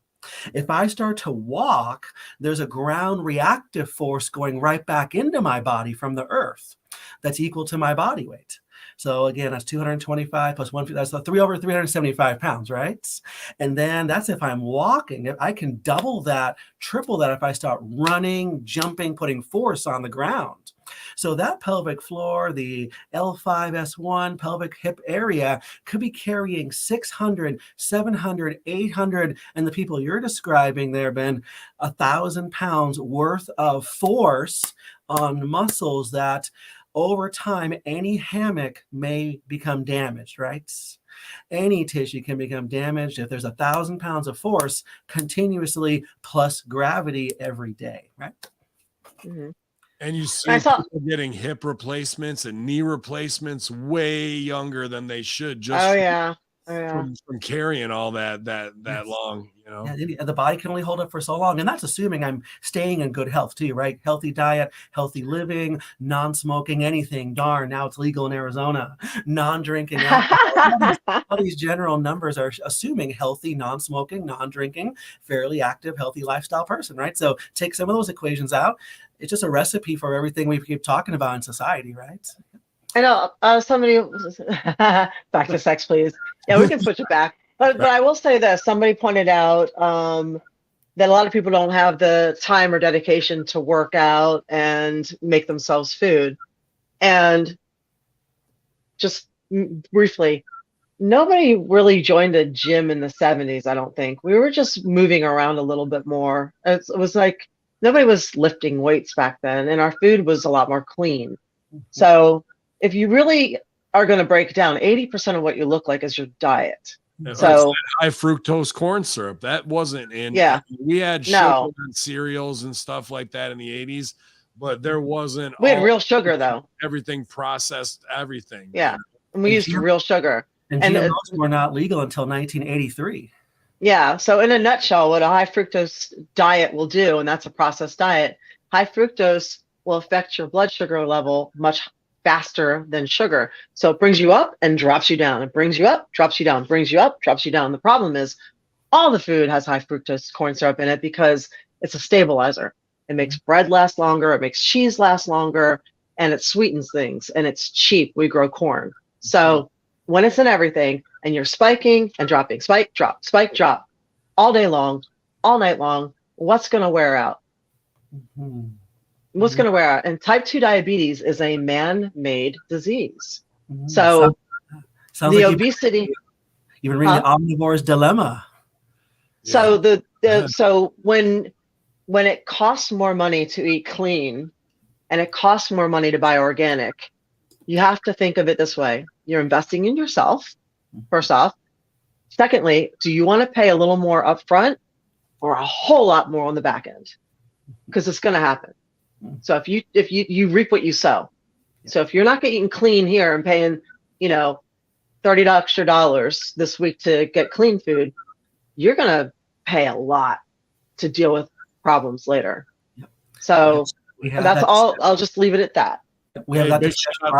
If I start to walk, there's a ground reactive force going right back into my body from the earth that's equal to my body weight. So again, that's 225 plus 1, that's over 375 pounds, right? And then that's if I'm walking. If I can double that, triple that if I start running, jumping, putting force on the ground. So that pelvic floor, the L5S1 pelvic hip area could be carrying 600, 700, 800, and the people you're describing there, Ben, 1,000 pounds worth of force on muscles that over time, any hammock may become damaged, right? Any tissue can become damaged if there's 1,000 pounds of force continuously plus gravity every day, right? Mm-hmm. And you see people getting hip replacements and knee replacements way younger than they should, just from carrying all that long, Yeah, the body can only hold up for so long, and that's assuming I'm staying in good health too, right? Healthy diet, healthy living, non-smoking, anything. Darn, now it's legal in Arizona. Non-drinking. All these general numbers are assuming healthy, non-smoking, non-drinking, fairly active, healthy lifestyle person, right? So take some of those equations out. It's just a recipe for everything we keep talking about in society, right? I know somebody back to sex, please. Yeah, we can switch it back. But I will say this: somebody pointed out that a lot of people don't have the time or dedication to work out and make themselves food. And just briefly, nobody really joined a gym in the 70s. I don't think we were just moving around a little bit more. It was like nobody was lifting weights back then, and our food was a lot more clean. So if you really are going to break down, 80% of what you look like is your diet. So high fructose corn syrup, that wasn't in. Yeah, we had sugar and cereals and stuff like that in the 80s, but there wasn't. We had real sugar though. Everything processed, everything. Yeah. And we used real sugar. And GMOs were not legal until 1983. Yeah. So in a nutshell, what a high fructose diet will do, and that's a processed diet, high fructose will affect your blood sugar level much faster than sugar. So it brings you up and drops you down. It brings you up, drops you down, brings you up, drops you down. The problem is all the food has high fructose corn syrup in it because it's a stabilizer. It makes bread last longer. It makes cheese last longer, and it sweetens things, and it's cheap. We grow corn. So when it's in everything and you're spiking and dropping, spike, drop all day long, all night long, what's going to wear out? What's going to wear out? And type 2 diabetes is a man-made disease. So sounds the like obesity. You've been reading The Omnivore's Dilemma. So so when it costs more money to eat clean and it costs more money to buy organic, you have to think of it this way. You're investing in yourself, first off. Secondly, do you want to pay a little more upfront or a whole lot more on the back end? Because it's going to happen. So if you reap what you sow. So if you're not getting clean here and paying, $30 extra this week to get clean food, you're going to pay a lot to deal with problems later. So that's all. I'll just leave it at that. We have that big shout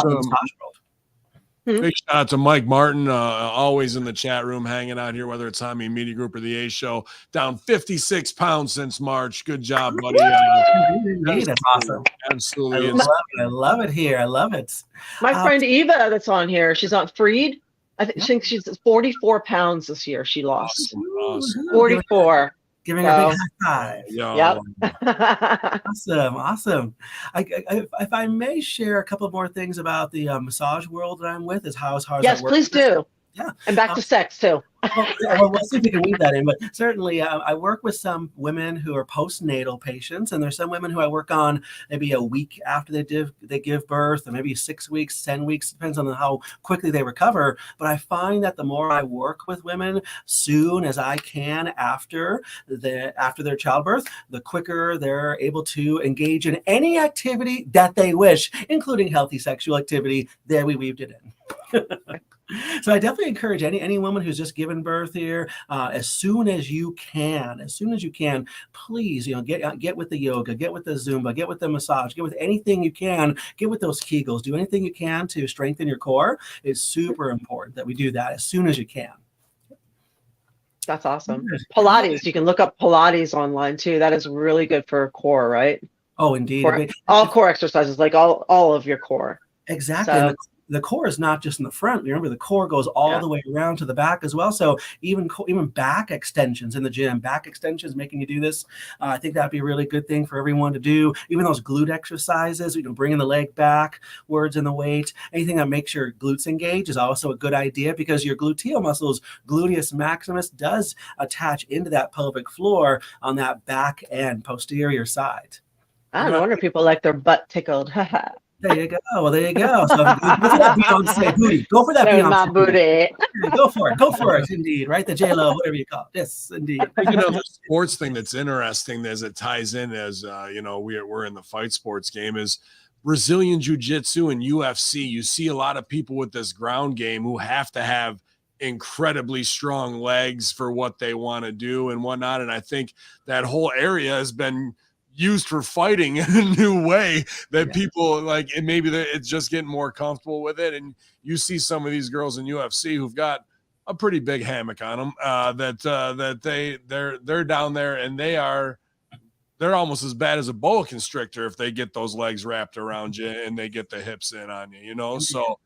out to Mike Martin, always in the chat room, hanging out here, whether it's Hami Media Group or the A Show. Down 56 pounds since March. Good job, buddy. That's awesome. Absolutely. I love it here. I love it. My friend Eva that's on here, she's on Freed. I think she's 44 pounds this year she lost. Awesome. 44. Giving a big high five. Yep. Awesome. If I may share a couple more things about the massage world that I'm with, is how hard. Yes, please do. Yeah. And back to sex too. We'll see if we can weave that in. But certainly, I work with some women who are postnatal patients, and there's some women who I work on maybe a week after they give birth, or maybe 6 weeks, 10 weeks, depends on how quickly they recover. But I find that the more I work with women soon as I can after their childbirth, the quicker they're able to engage in any activity that they wish, including healthy sexual activity. There we weaved it in. So I definitely encourage any woman who's just given birth here, as soon as you can, please, get with the yoga, get with the Zumba, get with the massage, get with anything you can, get with those Kegels, do anything you can to strengthen your core. It's super important that we do that as soon as you can. That's awesome. Pilates, you can look up Pilates online too. That is really good for core, right? Oh, indeed. All core exercises, like all of your core. Exactly. So, the core is not just in the front. Remember, the core goes all the way around to the back as well. So even back extensions in the gym, back extensions, making you do this, I think that'd be a really good thing for everyone to do. Even those glute exercises, bringing the leg backwards in the weight, anything that makes your glutes engage is also a good idea, because your gluteal muscles, gluteus maximus, does attach into that pelvic floor on that back end, posterior side. I don't wonder if people like their butt tickled. There you go. Well, there you go. So go for that Beyonce booty. Go for that Beyonce my booty. Go for it. Go for it. Indeed. Right. The J-Lo, whatever you call it. Yes, indeed. The sports thing that's interesting as it ties in, as we're in the fight sports game, is Brazilian Jiu-Jitsu and UFC. You see a lot of people with this ground game who have to have incredibly strong legs for what they want to do and whatnot. And I think that whole area has been used for fighting in a new way that people like, and maybe it's just getting more comfortable with it. And you see some of these girls in UFC who've got a pretty big hammock on them, they're down there, and they're almost as bad as a boa constrictor if they get those legs wrapped around you and they get the hips in on you, So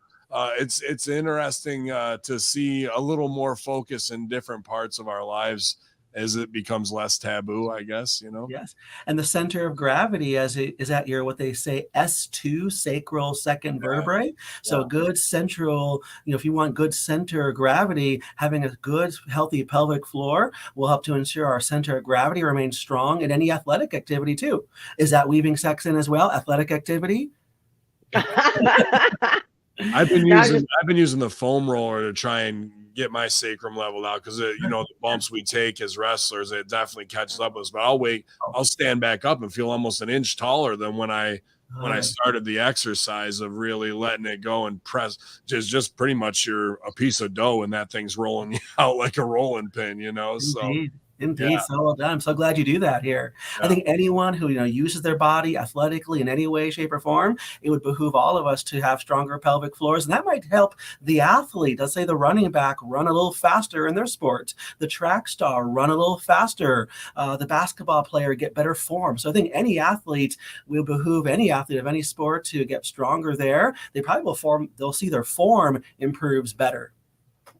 it's interesting to see a little more focus in different parts of our lives as it becomes less taboo, I guess, Yes. And the center of gravity is at your, what they say, S2, sacral second vertebrae. So good central, if you want good center of gravity, having a good, healthy pelvic floor will help to ensure our center of gravity remains strong in any athletic activity too. Is that weaving sex in as well? Athletic activity? I've been using the foam roller to try and get my sacrum leveled out, because the bumps we take as wrestlers, it definitely catches up with us. But I'll stand back up and feel almost an inch taller than when I when I started the exercise of really letting it go and press, just pretty much you're a piece of dough and that thing's rolling you out like a rolling pin, you know? Indeed. So Indeed. yeah. So well done. I'm so glad you do that here. Yeah. I think anyone who, uses their body athletically in any way, shape, or form, it would behoove all of us to have stronger pelvic floors. And that might help the athlete. Let's say the running back run a little faster in their sport, the track star run a little faster, the basketball player get better form. So I think any athlete will behoove any athlete of any sport to get stronger there. They probably they'll see their form improves better.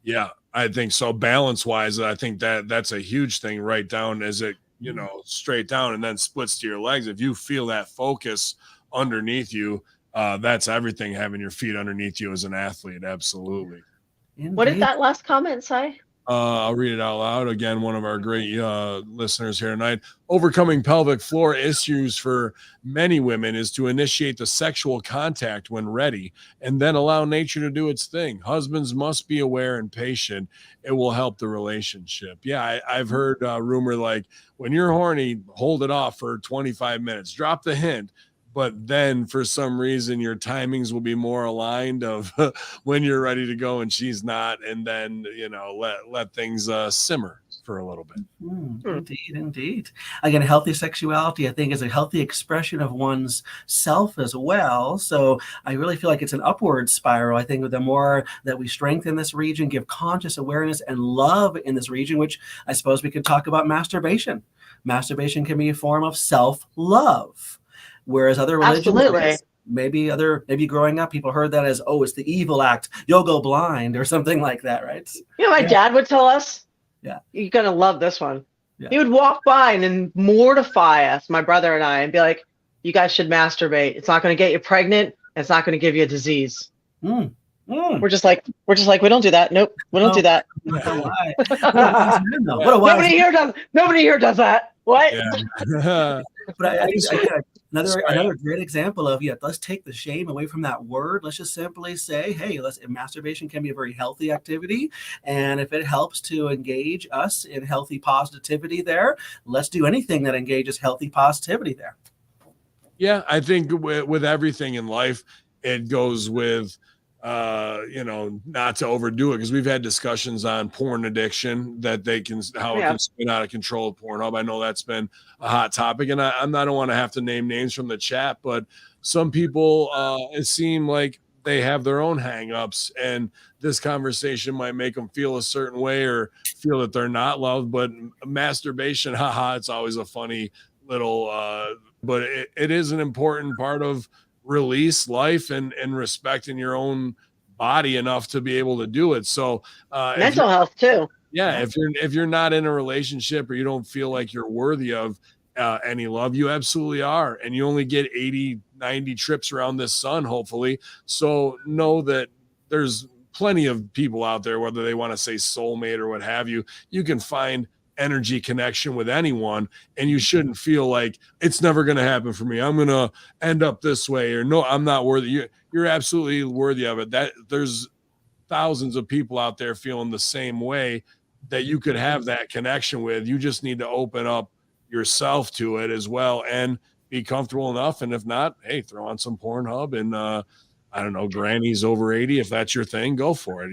Yeah, I think so. Balance wise, I think that's a huge thing. Right down as it, straight down and then splits to your legs. If you feel that focus underneath you, that's everything. Having your feet underneath you as an athlete. Absolutely. Indeed. What did that last comment say? I'll read it out loud again. One of our great listeners here tonight. Overcoming pelvic floor issues for many women is to initiate the sexual contact when ready and then allow nature to do its thing. Husbands must be aware and patient. It will help the relationship. Yeah, I've heard rumor like when you're horny, hold it off for 25 minutes. Drop the hint. But then for some reason your timings will be more aligned of when you're ready to go and she's not, and then let things simmer for a little bit. Indeed. Again, healthy sexuality, I think, is a healthy expression of one's self as well. So I really feel like it's an upward spiral. I think the more that we strengthen this region, give conscious awareness and love in this region, which I suppose we could talk about masturbation. Masturbation can be a form of self-love. Whereas other religions, maybe growing up, people heard that as, it's the evil act. You'll go blind or something like that, right? My dad would tell us, you're going to love this one. Yeah. He would walk by and then mortify us, my brother and I, and be like, you guys should masturbate. It's not going to get you pregnant. And it's not going to give you a disease. We're just like, we don't do that. Nope. We don't do that. Nobody here does that. What? Yeah. But I think another great example of, let's take the shame away from that word. Let's just simply say, hey, masturbation can be a very healthy activity. And if it helps to engage us in healthy positivity there, let's do anything that engages healthy positivity there. Yeah, I think with everything in life, it goes with, not to overdo it, because we've had discussions on porn addiction that it can spin out of control of Pornhub. I know that's been a hot topic, and I don't want to have to name names from the chat, but some people it seem like they have their own hangups, and this conversation might make them feel a certain way or feel that they're not loved. But masturbation, it's always a funny little, but it is an important part of release life and respecting your own body enough to be able to do it. So mental health too. Yeah. If you're not in a relationship or you don't feel like you're worthy of any love, you absolutely are. And you only get 80, 90 trips around this sun, hopefully. So know that there's plenty of people out there, whether they want to say soulmate or what have you, you can find energy connection with anyone, and you shouldn't feel like it's never going to happen for me. I'm going to end up this way, or no, I'm not worthy. You're absolutely worthy of it. That there's thousands of people out there feeling the same way that you could have that connection with. You just need to open up yourself to it as well and be comfortable enough. And if not, hey, throw on some Pornhub and I don't know, Granny's over 80. If that's your thing, go for it.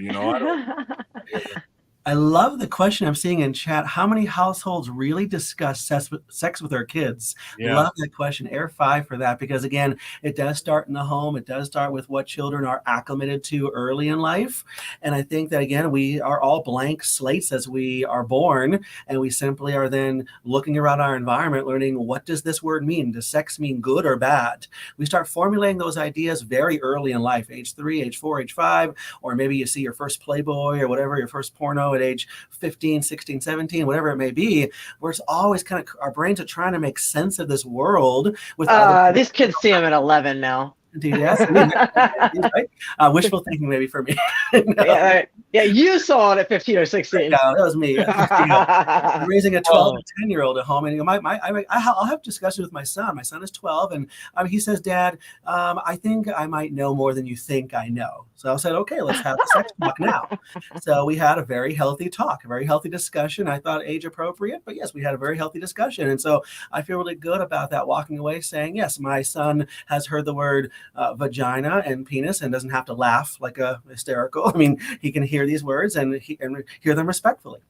I love the question I'm seeing in chat. How many households really discuss sex with their kids? Yeah. Love that question. Air 5 for that, because again, it does start in the home. It does start with what children are acclimated to early in life. And I think that, again, we are all blank slates as we are born, and we simply are then looking around our environment, learning, what does this word mean? Does sex mean good or bad? We start formulating those ideas very early in life, age 3, age 4, age 5, or maybe you see your first Playboy or whatever, your first porno at age 15, 16, 17, whatever it may be, where it's always kind of our brains are trying to make sense of this world with these kids see them at 11 now. Indeed, yes. Right? Wishful thinking maybe for me. No. Yeah, you saw it at 15 or 16. No, that was me. I'm raising a 12 and 10-year-old at home, and I'll have discussions with my son. My son is 12, and he says, "Dad, I think I might know more than you think I know." So I said, "Okay, let's have the sex talk now." So we had a very healthy talk, a very healthy discussion. I thought age appropriate, but yes, we had a very healthy discussion, and so I feel really good about that. Walking away saying, "Yes, my son has heard the word vagina and penis and doesn't have to laugh like a hysterical. I mean, he can hear these words and hear them respectfully."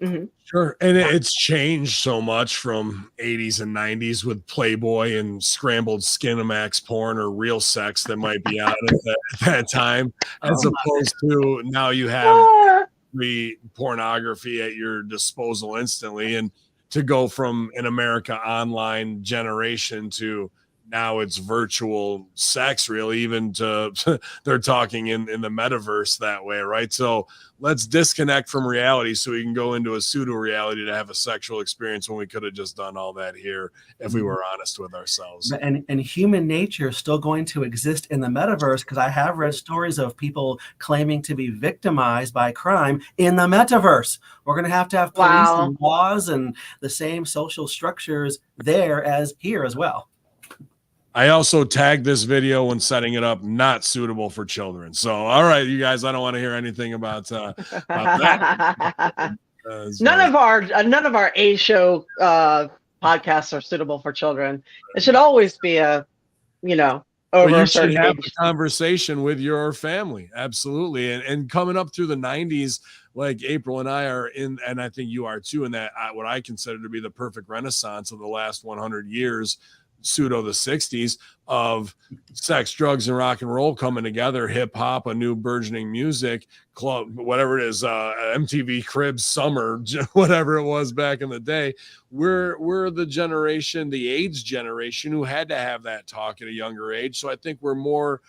Mm-hmm. Sure. And it's changed so much from 80s and 90s with Playboy and scrambled Skinamax porn or real sex that might be on at that time, as opposed to now you have the pornography at your disposal instantly. And to go from an America Online generation to now it's virtual sex, really, even to they're talking in the metaverse that way, right? So let's disconnect from reality so we can go into a pseudo reality to have a sexual experience when we could have just done all that here if we were honest with ourselves. And human nature is still going to exist in the metaverse, because I have read stories of people claiming to be victimized by crime in the metaverse. We're going to have police and laws and the same social structures there as here as well. I also tagged this video when setting it up, not suitable for children. So, all right, you guys, I don't want to hear anything about that. None of our A show podcasts are suitable for children. It should always be over you should have a conversation with your family. Absolutely. And coming up through the 90s, like April and I are in, and I think you are too, in that what I consider to be the perfect renaissance of the last 100 years, pseudo the 60s, of sex, drugs, and rock and roll coming together, hip hop, a new burgeoning music club, whatever it is, MTV Cribs Summer, whatever it was back in the day. We're the generation, the AIDS generation, who had to have that talk at a younger age. So I think we're more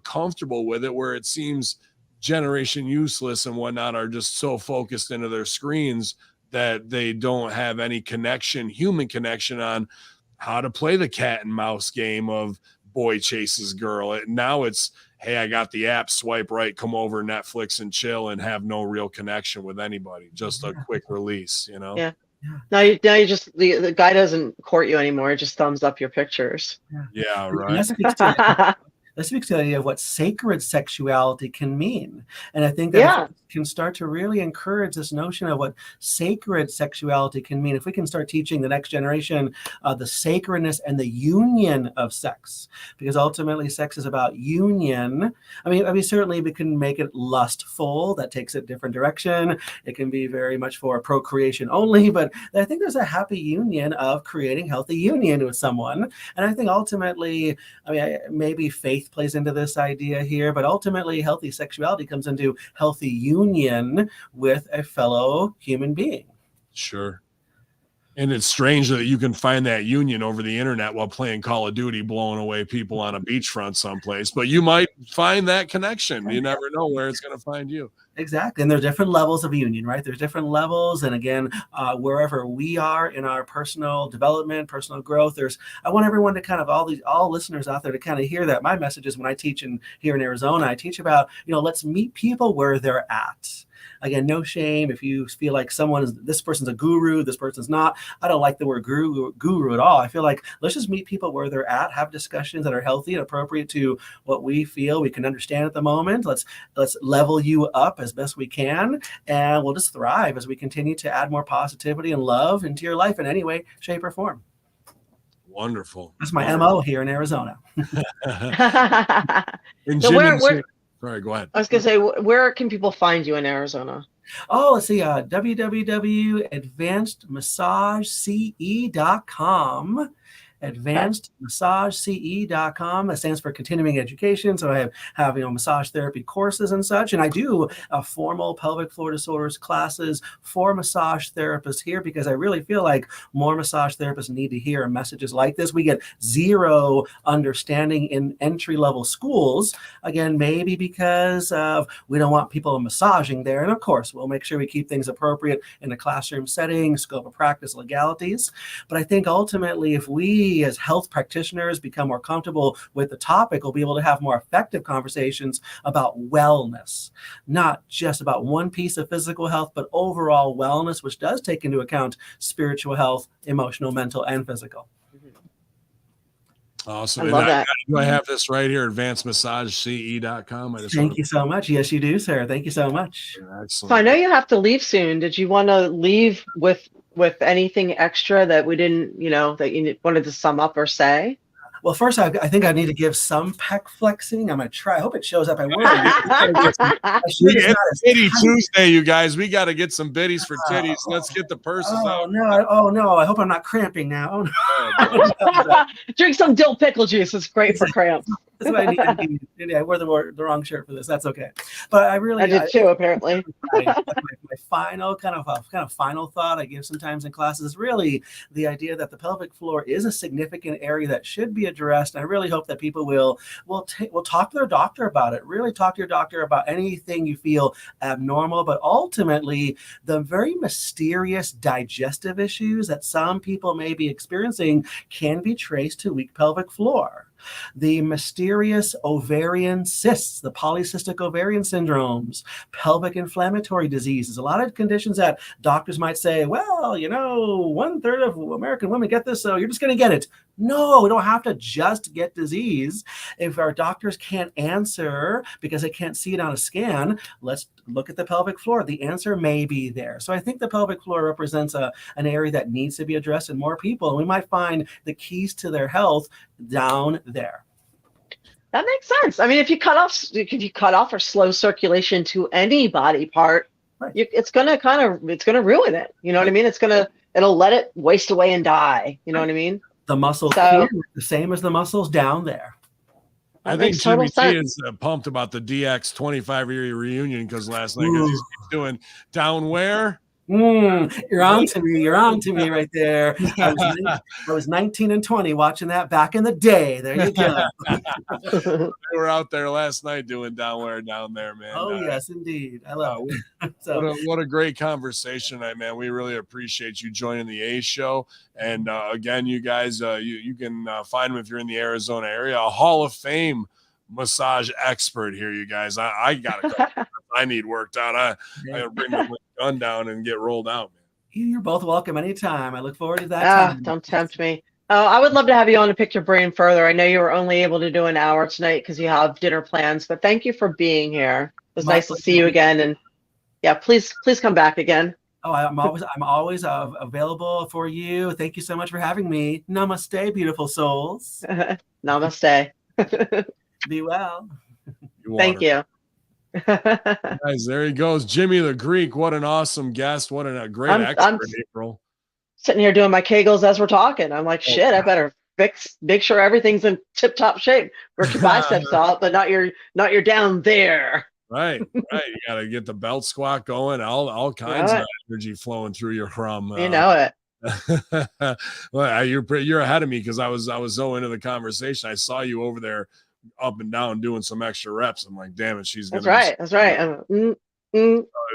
comfortable with it, where it seems Generation Useless and whatnot are just so focused into their screens that they don't have any connection, human connection, on how to play the cat and mouse game of boy chases girl. Now it's, hey, I got the app, swipe right, come over Netflix and chill, and have no real connection with anybody. Just a quick release, Yeah. Now you just the guy doesn't court you anymore. It just thumbs up your pictures. Yeah, right. That speaks to the idea of what sacred sexuality can mean. And I think that can start to really encourage this notion of what sacred sexuality can mean. If we can start teaching the next generation the sacredness and the union of sex, because ultimately sex is about union. I mean, certainly we can make it lustful. That takes it a different direction. It can be very much for procreation only, but I think there's a happy union of creating healthy union with someone. And I think ultimately, maybe faith plays into this idea here, but ultimately healthy sexuality comes into healthy union with a fellow human being. Sure. And it's strange that you can find that union over the internet while playing Call of Duty, blowing away people on a beachfront someplace, but you might find that connection. You never know where it's going to find you. Exactly. And there's different levels of union, right? There's different levels. And again, wherever we are in our personal development, personal growth, I want everyone to kind of, all listeners out there, to kind of hear that. My message is, when I teach here in Arizona, I teach about, let's meet people where they're at. Again, no shame if you feel like this person's a guru, this person's not. I don't like the word guru at all. I feel like let's just meet people where they're at, have discussions that are healthy and appropriate to what we feel we can understand at the moment. Let's level you up as best we can, and we'll just thrive as we continue to add more positivity and love into your life in any way, shape, or form. Wonderful. That's my MO here in Arizona. Sorry, go ahead. I was going to say, where can people find you in Arizona? Oh, let's see, www.advancedmassagece.com. advancedmassagece.com. That stands for continuing education. So I have massage therapy courses and such, and I do formal pelvic floor disorders classes for massage therapists here, because I really feel like more massage therapists need to hear messages like this. We get zero understanding in entry-level schools, again, maybe because we don't want people massaging there, and of course we'll make sure we keep things appropriate in a classroom setting, scope of practice, legalities. But I think ultimately, if we we as health practitioners become more comfortable with the topic, we'll be able to have more effective conversations about wellness, not just about one piece of physical health, but overall wellness, which does take into account spiritual health, emotional, mental, and physical. Awesome. I love that. I have this right here, advancedmassageCE.com. Thank you so much. Yes, you do, sir. Thank you so much. Excellent. So I know you have to leave soon. Did you want to leave with anything extra that we didn't, that you wanted to sum up or say? Well, first, I think I need to give some pec flexing. I'm going to try. I hope it shows up. I will. It's Biddy Tuesday, you guys. We got to get some biddies for titties. Let's get the purses out. No. I hope I'm not cramping now. Oh, no. Drink some dill pickle juice. It's great for cramps. That's what I need. I wore the wrong shirt for this. That's okay. But I did too, apparently. My final kind of final thought I give sometimes in classes is really the idea that the pelvic floor is a significant area that should be addressed. And I really hope that people will talk to their doctor about it. Really talk to your doctor about anything you feel abnormal, but ultimately the very mysterious digestive issues that some people may be experiencing can be traced to weak pelvic floor. The mysterious ovarian cysts, the polycystic ovarian syndromes, pelvic inflammatory diseases, a lot of conditions that doctors might say, well, 1/3 of American women get this, so you're just going to get it. No, we don't have to just get disease. If our doctors can't answer because they can't see it on a scan, let's look at the pelvic floor. The answer may be there. So I think the pelvic floor represents an area that needs to be addressed in more people. And we might find the keys to their health down there. That makes sense. I mean, if you cut off or slow circulation to any body part, right, it's gonna ruin it. You know what I mean? It'll let it waste away and die. You know what I mean? The muscles here, the same as the muscles down there. I think Jimmy T is pumped about the DX 25-year reunion because last night he's doing down where? You're on to me. You're on to me right there. I was 19 and 20 watching that back in the day. There you go. We were out there last night doing down there, man. Oh, yes, indeed. I love it. What a great conversation, man. We really appreciate you joining the A Show. And again, you guys, you can find him if you're in the Arizona area. A Hall of Fame massage expert here, you guys. I got a couple I need worked out. I gotta bring the gun down and get rolled out, man. You're both welcome anytime. I look forward to that. Don't tempt me. I would love to have you on to pick your brain further. I know you were only able to do an hour tonight because you have dinner plans, but thank you for being here. It was nice to see you again, and yeah, please come back again. Oh, I'm always available for you. Thank you so much for having me. Namaste, beautiful souls. Namaste. Be well. Thank you. Guys, there he goes. Jimmy the Greek. What an awesome guest. What a great expert, April. Sitting here doing my Kegels as we're talking. I'm like, shit, I better make sure everything's in tip-top shape. Work your biceps out, but not your down there. Right. You got to get the belt squat going. All kinds of energy flowing through your from. You know it. Well, you're ahead of me because I was so into the conversation. I saw you over there up and down doing some extra reps. I'm like, damn it, she's gonna. That's right.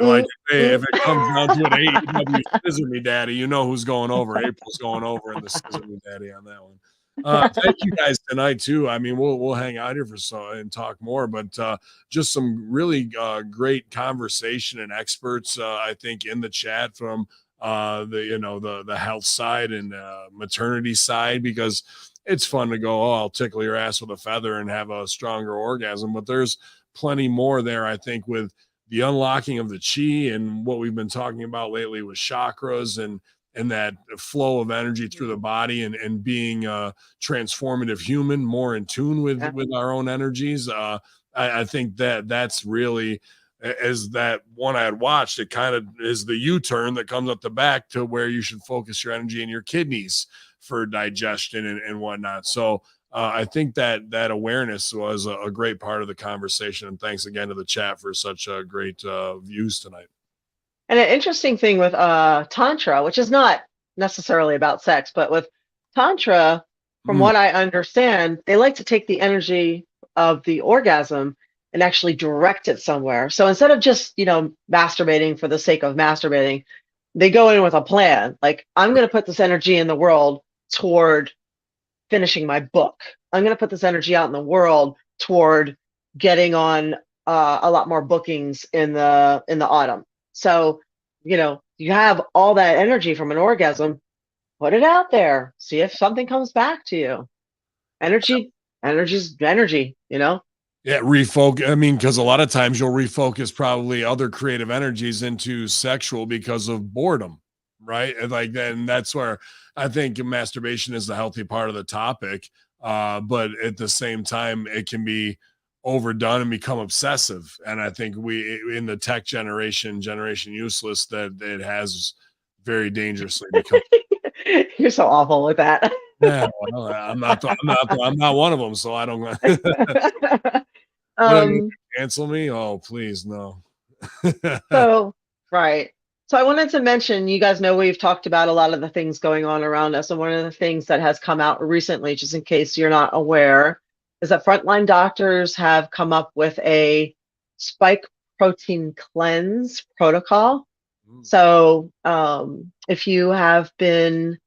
Like, hey, if it comes down to an AEW scissor me daddy, you know who's going over. April's going over in the scissor me daddy on that one. Thank you guys tonight too. I mean, we'll hang out here and talk more, but just some really great conversation and experts. I think in the chat from the health side and maternity side, because it's fun to go, I'll tickle your ass with a feather and have a stronger orgasm, but there's plenty more there. I think with the unlocking of the chi and what we've been talking about lately with chakras and that flow of energy through the body and being a transformative human, more in tune with our own energies. I think that's really, as that one I had watched, it kind of is the U-turn that comes up the back to where you should focus your energy in your kidneys for digestion and whatnot. So I think that awareness was a great part of the conversation. And thanks again to the chat for such great views tonight. And an interesting thing with Tantra, which is not necessarily about sex, but with Tantra, from what I understand, they like to take the energy of the orgasm and actually direct it somewhere. So instead of just, masturbating for the sake of masturbating, they go in with a plan. Like, I'm going to put this energy in the world toward finishing my book. I'm going to put this energy out in the world toward getting on a lot more bookings in the autumn. So, you have all that energy from an orgasm, put it out there, see if something comes back to you. Energy's energy, Yeah, refocus. I mean, because a lot of times you'll refocus probably other creative energies into sexual because of boredom, right? And like then that's where I think masturbation is the healthy part of the topic. But at the same time, it can be overdone and become obsessive. And I think we in the tech generation useless, that it has very dangerously become. You're so awful with that. Yeah, well, I'm not one of them, so I don't. What are you um cancel me? Oh, please no. So, right. So I wanted to mention, you guys know we've talked about a lot of the things going on around us. And one of the things that has come out recently, just in case you're not aware, is that frontline doctors have come up with a spike protein cleanse protocol. So if you have been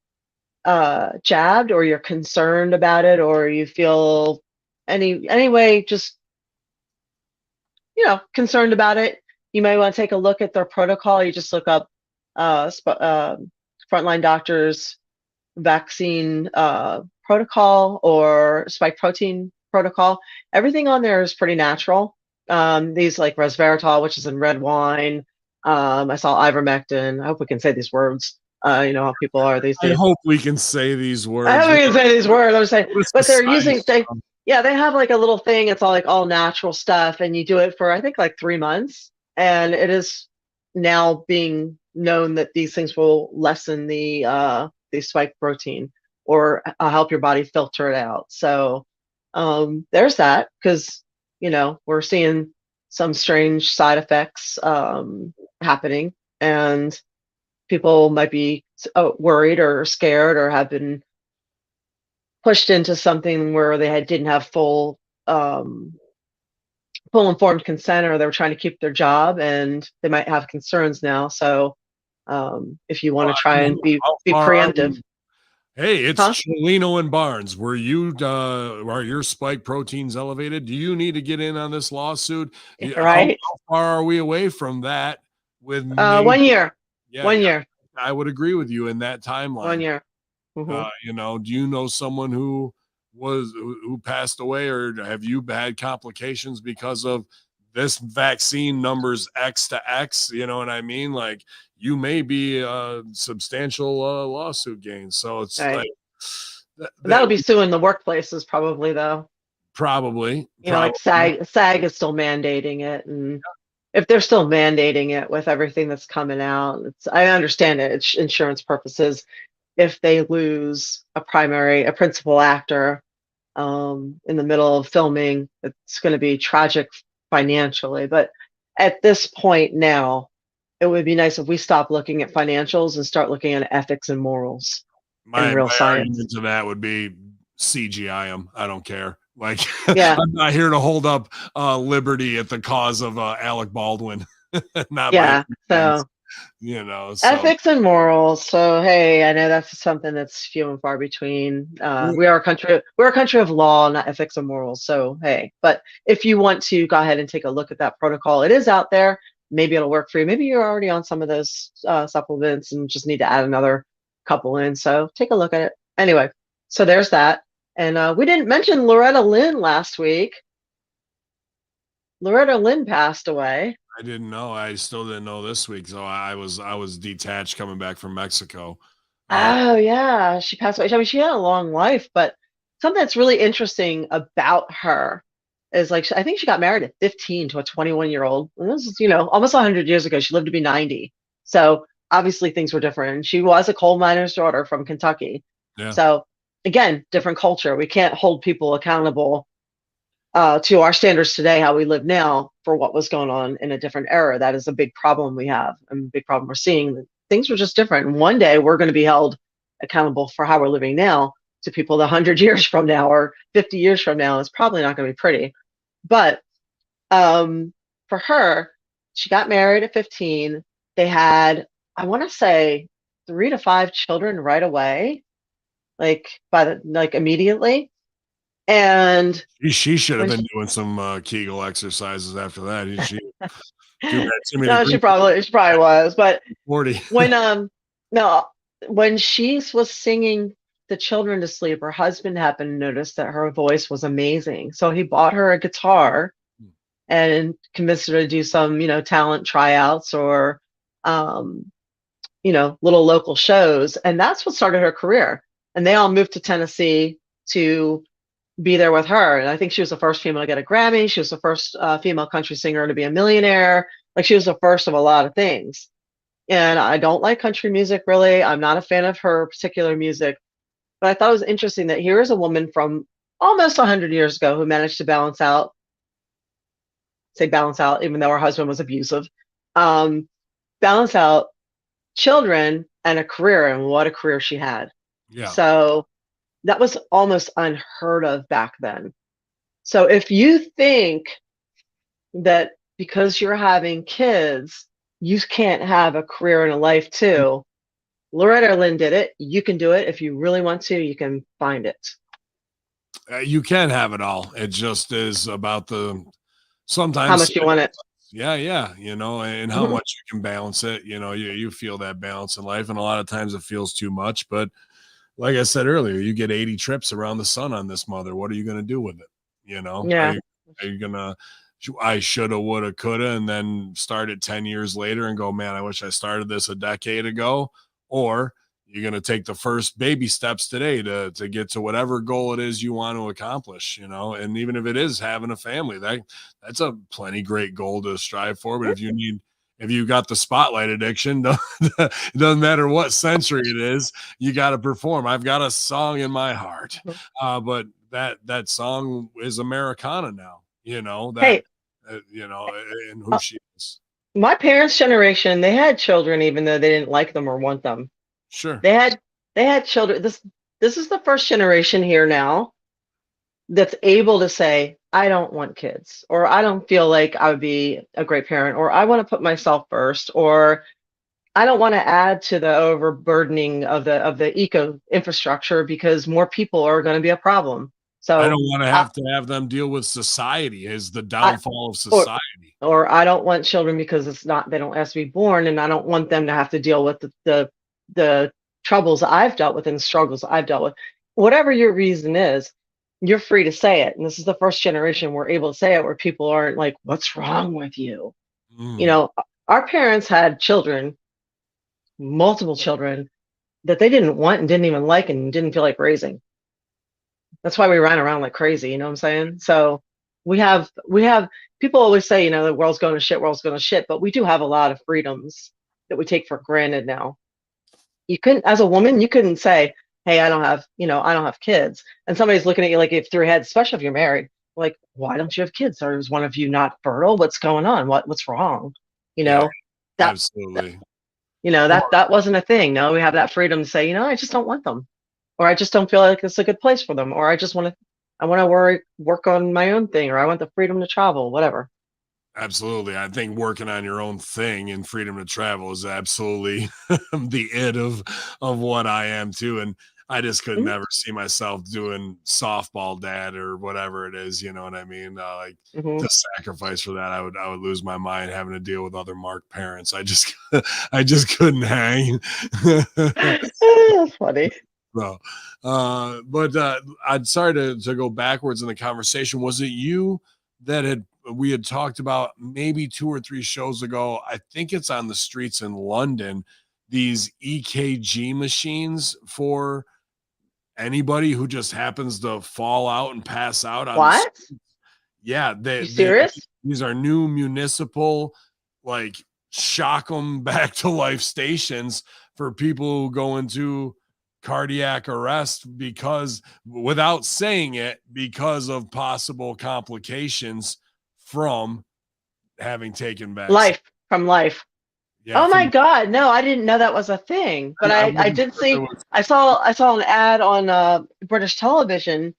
jabbed, or you're concerned about it, or you feel anyway, just concerned about it, you may want to take a look at their protocol. You just look up frontline doctors vaccine protocol or spike protein protocol. Everything on there is pretty natural. These like resveratrol, which is in red wine. I saw ivermectin. I hope we can say these words. You know how people are these I days. hope we can say these words. I hope we can say these words. I'm saying, but they're using Science. they have like a little thing. It's all natural stuff, and you do it for I think like 3 months, and it is now being known that these things will lessen the spike protein, or help your body filter it out. So there's that, because we're seeing some strange side effects happening, and people might be worried or scared, or have been pushed into something where they didn't have full informed consent, or they were trying to keep their job, and they might have concerns now. So if you want to try and be preemptive. Hey, it's Huh? Cholino and Barnes. Are your spike proteins elevated? Do you need to get in on this lawsuit? Right. How far are we away from that? With 1 year. Yeah, 1 year. I would agree with you in that timeline. 1 year. Mm-hmm. Do you know someone who passed away, or have you had complications because of this vaccine numbers X to X? You know what I mean? Like, you may be a substantial lawsuit gain. So it's Right. like That'll be suing the workplaces probably, though. Probably. Like SAG is still mandating it, and if they're still mandating it with everything that's coming out, I understand it. It's insurance purposes. If they lose a principal actor in the middle of filming, it's going to be tragic financially. But at this point now, it would be nice if we stop looking at financials and start looking at ethics and morals and real science. Argument to that would be CGI them. I don't care. Like, yeah. I'm not here to hold up liberty at the cause of Alec Baldwin. Not yeah. So ethics and morals. So hey, I know that's something that's few and far between. We're a country of law, not ethics and morals. So hey, but if you want to go ahead and take a look at that protocol, it is out there. Maybe it'll work for you. Maybe you're already on some of those supplements and just need to add another couple in. So take a look at it. Anyway, so there's that. And we didn't mention Loretta Lynn last week. Loretta Lynn passed away. I didn't know. I still didn't know this week. So I was detached coming back from Mexico. Oh yeah, she passed away. I mean, she had a long life, but something that's really interesting about her is like I think she got married at 15 to a 21-year-old. And this is almost 100 years ago. She lived to be 90. So obviously things were different. She was a coal miner's daughter from Kentucky. Yeah. So again, different culture. We can't hold people accountable to our standards today, how we live now, for what was going on in a different era. That is a big problem we have, and a big problem we're seeing. Things were just different. And one day we're going to be held accountable for how we're living now to people 100 years from now or 50 years from now. It's probably not going to be pretty. But for her, she got married at 15. They had, I want to say, 3 to 5 children right away. immediately. And She should have when been she, doing some Kegel exercises after that. She too bad too many no, she probably was, but 40. when no, when she was singing the children to sleep, her husband happened to notice that her voice was amazing, so he bought her a guitar and convinced her to do some, talent tryouts or, um, little local shows. And that's what started her career. And they all moved to Tennessee to be there with her. And I think she was the first female to get a Grammy. She was the first female country singer to be a millionaire. Like, she was the first of a lot of things. And I don't like country music, really. I'm not a fan of her particular music. But I thought it was interesting that here is a woman from almost 100 years ago who managed to balance out, even though her husband was abusive, um, balance out children and a career, and what a career she had. Yeah. So that was almost unheard of back then. So if you think that because you're having kids, you can't have a career and a life too, Loretta Lynn did it. You can do it. If you really want to, you can find it. You can have it all. It just is about the sometimes How much you want it. Yeah, and how much you can balance it. You feel that balance in life, and a lot of times it feels too much. But like I said earlier, you get 80 trips around the sun on this mother. What are you going to do with it? Yeah. Are you going to, I shoulda, woulda, coulda, and then start it 10 years later and go, man, I wish I started this a decade ago? Or you're going to take the first baby steps today to get to whatever goal it is you want to accomplish, and even if it is having a family, that's a plenty great goal to strive for. But if you got the spotlight addiction, it doesn't matter what century it is, you got to perform. I've got a song in my heart, but that song is Americana now, Hey, and who she is. my parents' generation, they had children even though they didn't like them or want them. Sure. They had children. This is the first generation here now that's able to say, I don't want kids, or I don't feel like I would be a great parent, or I want to put myself first, or I don't want to add to the overburdening of the eco infrastructure because more people are going to be a problem. So I don't want to have them deal with society as the downfall of society. Or I don't want children because they don't have to be born, and I don't want them to have to deal with the troubles I've dealt with and struggles I've dealt with. Whatever your reason is, you're free to say it. And this is the first generation we're able to say it, where people aren't like, what's wrong with you? Our parents had children, multiple children, that they didn't want and didn't even like and didn't feel like raising. That's why we ran around like crazy, you know what I'm saying? So we have people always say, the world's going to shit, but we do have a lot of freedoms that we take for granted now. You couldn't, as a woman, you couldn't say, hey, I don't have kids. And somebody's looking at you like you have 3 heads, especially if you're married. Like, why don't you have kids? Or is one of you not fertile? What's going on? What's wrong? Yeah, absolutely. That wasn't a thing. No, we have that freedom to say, I just don't want them. Or I just don't feel like it's a good place for them. Or I want to work on my own thing, or I want the freedom to travel, whatever. Absolutely. I think working on your own thing and freedom to travel is absolutely the id of what I am too. And I just could never see myself doing softball dad or whatever it is. You know what I mean? The sacrifice for that, I would lose my mind having to deal with other Mark parents. I just couldn't hang. That's funny. No, but I'm sorry to go backwards in the conversation. Was it you that we had talked about maybe 2 or 3 shows ago? I think it's on the streets in London, these EKG machines for anybody who just happens to fall out and pass out. What? Yeah. You serious? These are new municipal, shock them back to life stations for people who go into cardiac arrest because, without saying it, because of possible complications from having taken back life. Yeah, oh my God. No, I didn't know that was a thing, but I did see, I saw an ad on British television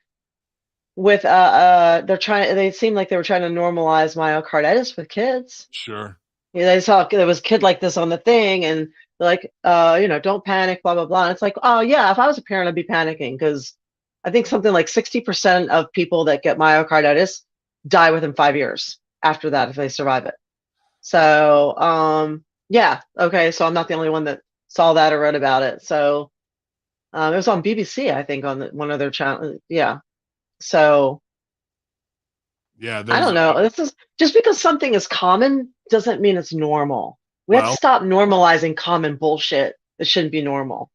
with they seemed like they were trying to normalize myocarditis with kids. Sure. They saw there was a kid like this on the thing, and They're like, don't panic, blah, blah, blah. And it's like, oh yeah, if I was a parent, I'd be panicking, because I think something like 60% of people that get myocarditis die within 5 years after that if they survive it. So, yeah, okay. So I'm not the only one that saw that or read about it. So it was on BBC, I think, on one of their channels. Yeah. So Yeah, I don't know. This is just because something is common doesn't mean it's normal. We have to stop normalizing common bullshit. It shouldn't be normal.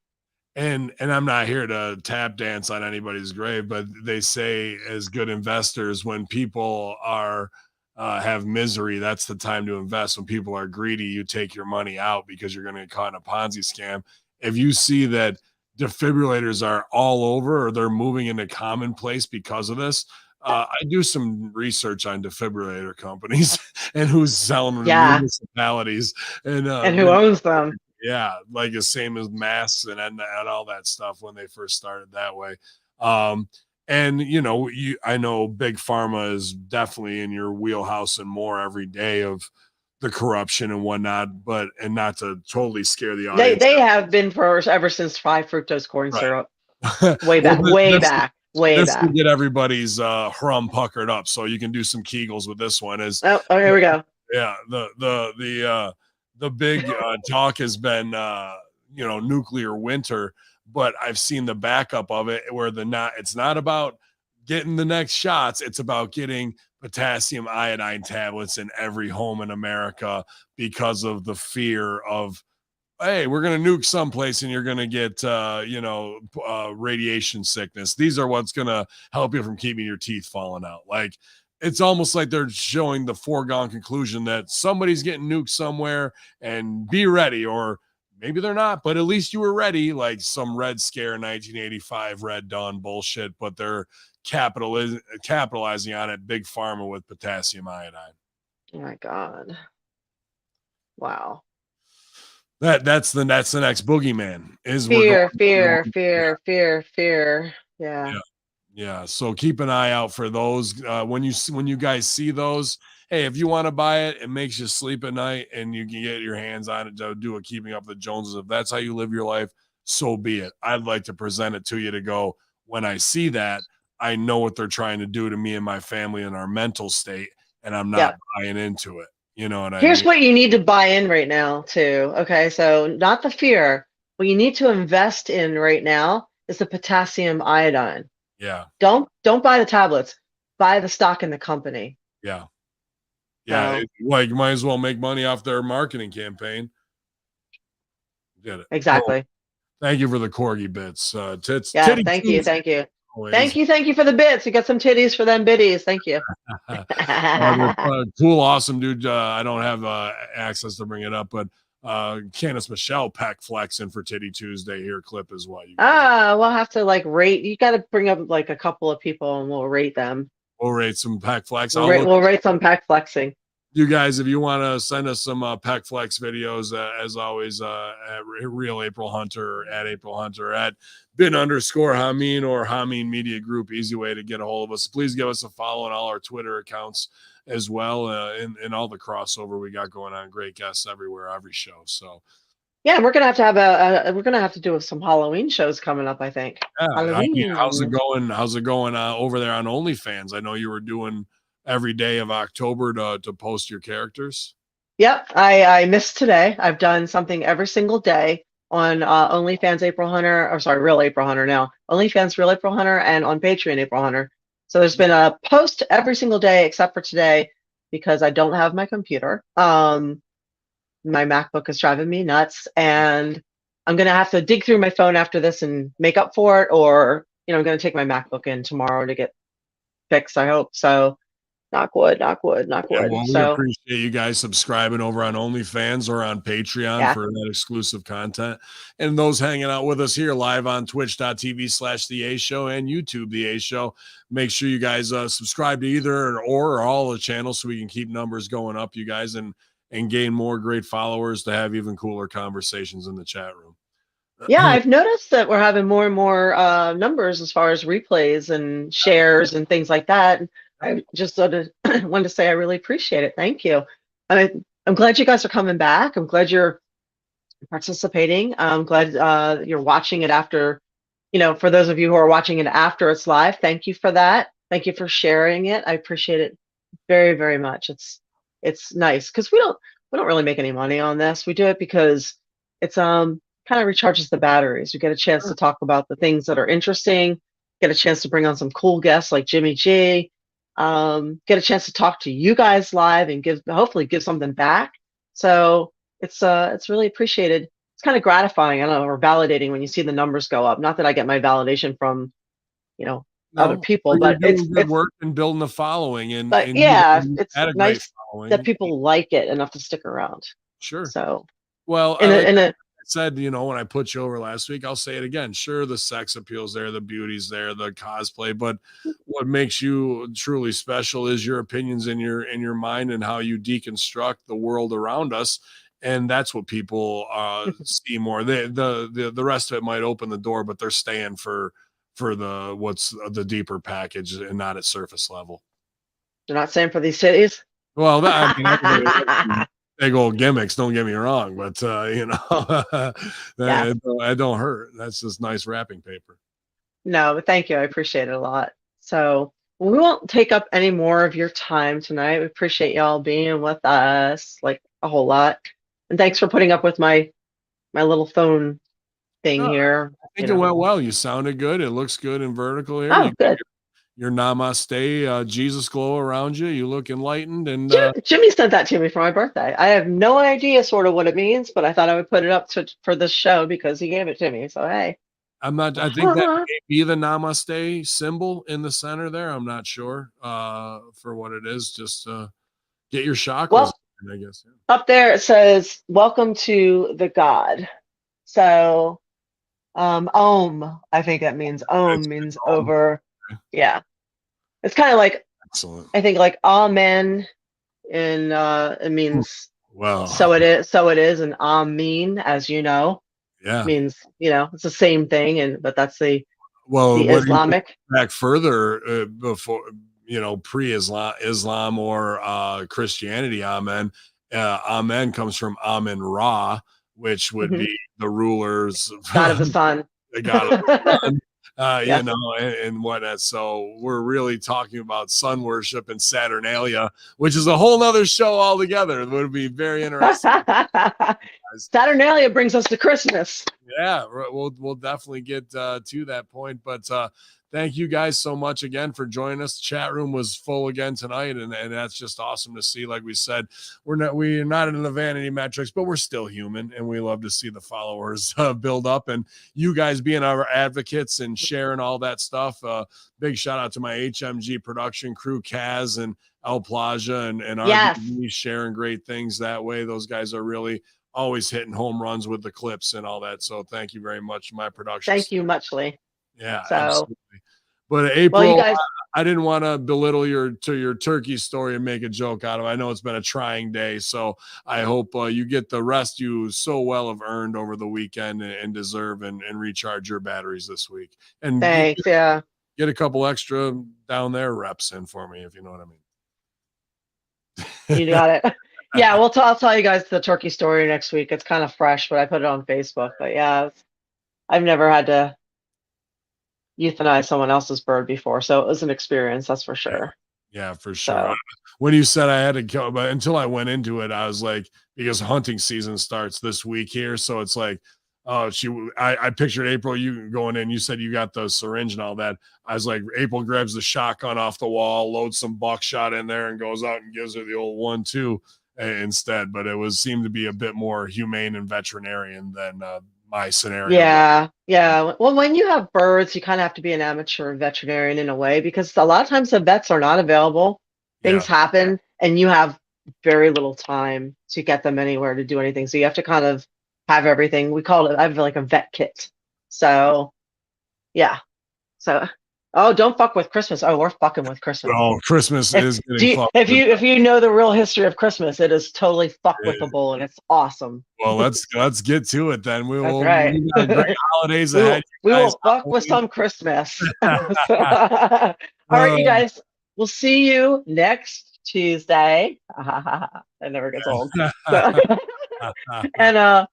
And I'm not here to tap dance on anybody's grave, but they say as good investors, when people are have misery, that's the time to invest. When people are greedy, you take your money out because you're going to get caught in a Ponzi scam. If you see that defibrillators are all over or they're moving into commonplace because of this, I do some research on defibrillator companies and who's selling them to municipalities and who owns them. Yeah, like the same as masks and all that stuff when they first started that way. And I know Big Pharma is definitely in your wheelhouse and more every day of the corruption and whatnot, and not to totally scare the audience. They have been ever since high fructose corn syrup. Way back, way back. To get everybody's hrum puckered up, so you can do some Kegels with this one. Here we go. Yeah, the big talk has been nuclear winter, but I've seen the backup of it where it's not about getting the next shots, it's about getting potassium iodine tablets in every home in America because of the fear of, hey, we're going to nuke someplace and you're going to get radiation sickness. These are what's going to help you from keeping your teeth falling out. Like, it's almost like they're showing the foregone conclusion that somebody's getting nuked somewhere and be ready, or maybe they're not, but at least you were ready, like some Red Scare 1985 Red Dawn bullshit, but they're capitalizing on it, Big Pharma, with potassium iodine. Oh my God. Wow. That's the next boogeyman is fear. Yeah. So keep an eye out for those. When you guys see those, hey, if you want to buy it, it makes you sleep at night and you can get your hands on it to do a Keeping Up with the Joneses. If that's how you live your life, so be it. I'd like to present it to you to go, when I see that, I know what they're trying to do to me and my family and our mental state, and I'm not buying into it. You know what I mean? Here's what you need to buy in right now too. Okay. So not the fear. What you need to invest in right now is the potassium iodine. Yeah. Don't buy the tablets. Buy the stock in the company. Yeah. Yeah. Like, you might as well make money off their marketing campaign. Get it. Exactly. Oh, thank you for the corgi bits. Tits. Yeah. Thank you. Thank you for the bits. You got some titties for them biddies. Thank you. Cool. Awesome, dude. I don't have access to bring it up, but Candace Michelle pack flexing for Titty Tuesday here clip as well. We'll have to rate. You got to bring up a couple of people and we'll rate them. We'll rate some pack flex. We'll rate some pack flexing. You guys, if you want to send us some pack flex videos, as always, at Real April Hunter, or at April Hunter, at bin_Hameen or Hameen Media Group, easy way to get a hold of us. Please give us a follow on all our Twitter accounts as well, and all the crossover we got going on. Great guests everywhere, every show. So yeah, we're gonna have to do some Halloween shows coming up, I think. Yeah, how's it going? How's it going over there on OnlyFans? I know you were doing every day of October to post your characters. Yep, I missed today. I've done something every single day on OnlyFans April Hunter, or sorry, Real April Hunter now. OnlyFans Real April Hunter, and on Patreon April Hunter. So there's been a post every single day except for today because I don't have my computer. My MacBook is driving me nuts, and I'm gonna have to dig through my phone after this and make up for it, or I'm gonna take my MacBook in tomorrow to get fixed. I hope so. Knock wood. Yeah, well, we appreciate you guys subscribing over on OnlyFans or on Patreon for that exclusive content. And those hanging out with us here live on twitch.tv/The A Show and YouTube, The A Show. Make sure you guys subscribe to either or all the channels so we can keep numbers going up, you guys, and gain more great followers to have even cooler conversations in the chat room. Yeah, I've noticed that we're having more and more numbers as far as replays and shares and things like that. I just wanted to say I really appreciate it. Thank you. I'm glad you guys are coming back. I'm glad you're participating. I'm glad you're watching it after, for those of you who are watching it after it's live, thank you for that. Thank you for sharing it. I appreciate it very, very much. It's nice because we don't really make any money on this. We do it because it's kind of recharges the batteries. We get a chance to talk about the things that are interesting, get a chance to bring on some cool guests like Jimmy G, get a chance to talk to you guys live and hopefully give something back. So it's really appreciated. It's kind of gratifying, I don't know, or validating when you see the numbers go up. Not that I get my validation from, other people, you're but doing good work and building a following, but and yeah, you it's had a great nice that following. people like it enough to stick around. Sure. So, Well, in like a I said, when I put you over last week, I'll say it again. Sure, the sex appeal's there, the beauty's there, the cosplay, but what makes you truly special is your opinions in your mind and how you deconstruct the world around us. And that's what people see more. The rest of it might open the door, but they're staying for the deeper package and not at surface level. You're not saying for these cities? Well, everybody big old gimmicks, don't get me wrong, but that don't hurt. That's just nice wrapping paper. No, but thank you. I appreciate it a lot. So we won't take up any more of your time tonight. We appreciate y'all being with us like a whole lot. And thanks for putting up with my little phone thing here. I think it went well. You sounded good. It looks good in vertical here. Oh, good. Your namaste, Jesus glow around you. You look enlightened. And Jimmy sent that to me for my birthday. I have no idea sort of what it means, but I thought I would put it up for this show because he gave it to me. So, hey. I think that may be the namaste symbol in the center there. I'm not sure for what it is. Just get your chakras, well, I guess. Yeah. Up there it says, welcome to the God. So, Om, I think that means Om means over. Okay. Yeah. It's kind of like, excellent. I think like Amen in it means so it is, and Amen, as you know, means it's the same thing, but that's the Islamic. Back further before pre-Islam or Christianity, Amen. Amen comes from Amen Ra, which would be the rulers, God of the sun. The God of the sun. Yes. And whatnot. So we're really talking about sun worship and Saturnalia, which is a whole nother show altogether. It would be very interesting. Saturnalia brings us to Christmas. Yeah, we'll definitely get to that point. But thank you guys so much again for joining us. Chat room was full again tonight, and that's just awesome to see. Like we said, we're not in the vanity metrics, but we're still human, and we love to see the followers build up. And you guys being our advocates and sharing all that stuff. Big shout out to my HMG production crew, Kaz and El Plaja, and RBB sharing great things that way. Those guys are really always hitting home runs with the clips and all that. So thank you very much, my production. Thank you muchly. Yeah, absolutely. But April, well, you guys, I didn't want to belittle your turkey story and make a joke out of it. I know it's been a trying day, so I hope you get the rest you so well have earned over the weekend and deserve and recharge your batteries this week. And thanks, get a couple extra down there reps in for me, if you know what I mean. You got it. Yeah, I'll tell you guys the turkey story next week. It's kind of fresh, but I put it on Facebook. But yeah, I've never had to euthanize someone else's bird before, so it was an experience, that's for sure. Yeah, for sure. So, when you said I had to kill, but until I went into it, I was like, because hunting season starts this week here, so it's like, I pictured April, you going in, you said you got the syringe and all that. I was like, April grabs the shotgun off the wall, loads some buckshot in there, and goes out and gives her the old 1-2 instead. But it seemed to be a bit more humane and veterinarian than my scenario. Yeah. Well, when you have birds, you kind of have to be an amateur veterinarian in a way, because a lot of times the vets are not available. Things happen, and you have very little time to get them anywhere to do anything. So you have to kind of have everything. We call it, I have like a vet kit. So yeah. So don't fuck with Christmas. Oh, we're fucking with Christmas. Oh, Christmas is getting fucked. If you know the real history of Christmas, it is totally fuckwittable, and it's awesome. Well, let's get to it then. We will. Right. We got great holidays ahead. We will fuck with some Christmas. All right, you guys. We'll see you next Tuesday. That never gets old. And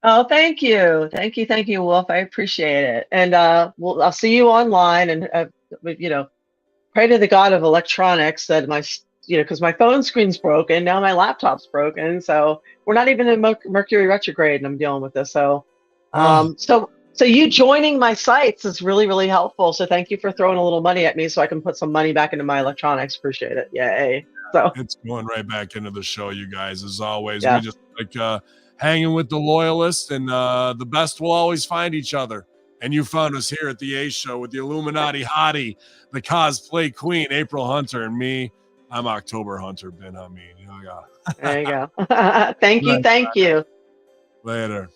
Oh, thank you. Thank you, Wolf. I appreciate it. And I'll see you online. And, pray to the God of electronics that because my phone screen's broken. Now my laptop's broken. So we're not even in Mercury retrograde and I'm dealing with this. So, Oh, so you joining my sites is really, really helpful. So thank you for throwing a little money at me so I can put some money back into my electronics. Appreciate it. Yay. So, it's going right back into the show, you guys. As always, we yeah. just like hanging with the loyalists, and the best will always find each other. And you found us here at the A Show with the Illuminati hottie, the cosplay queen, April Hunter, and me. I'm October Hunter, Ben Hameen. There you go. Thank you. Later.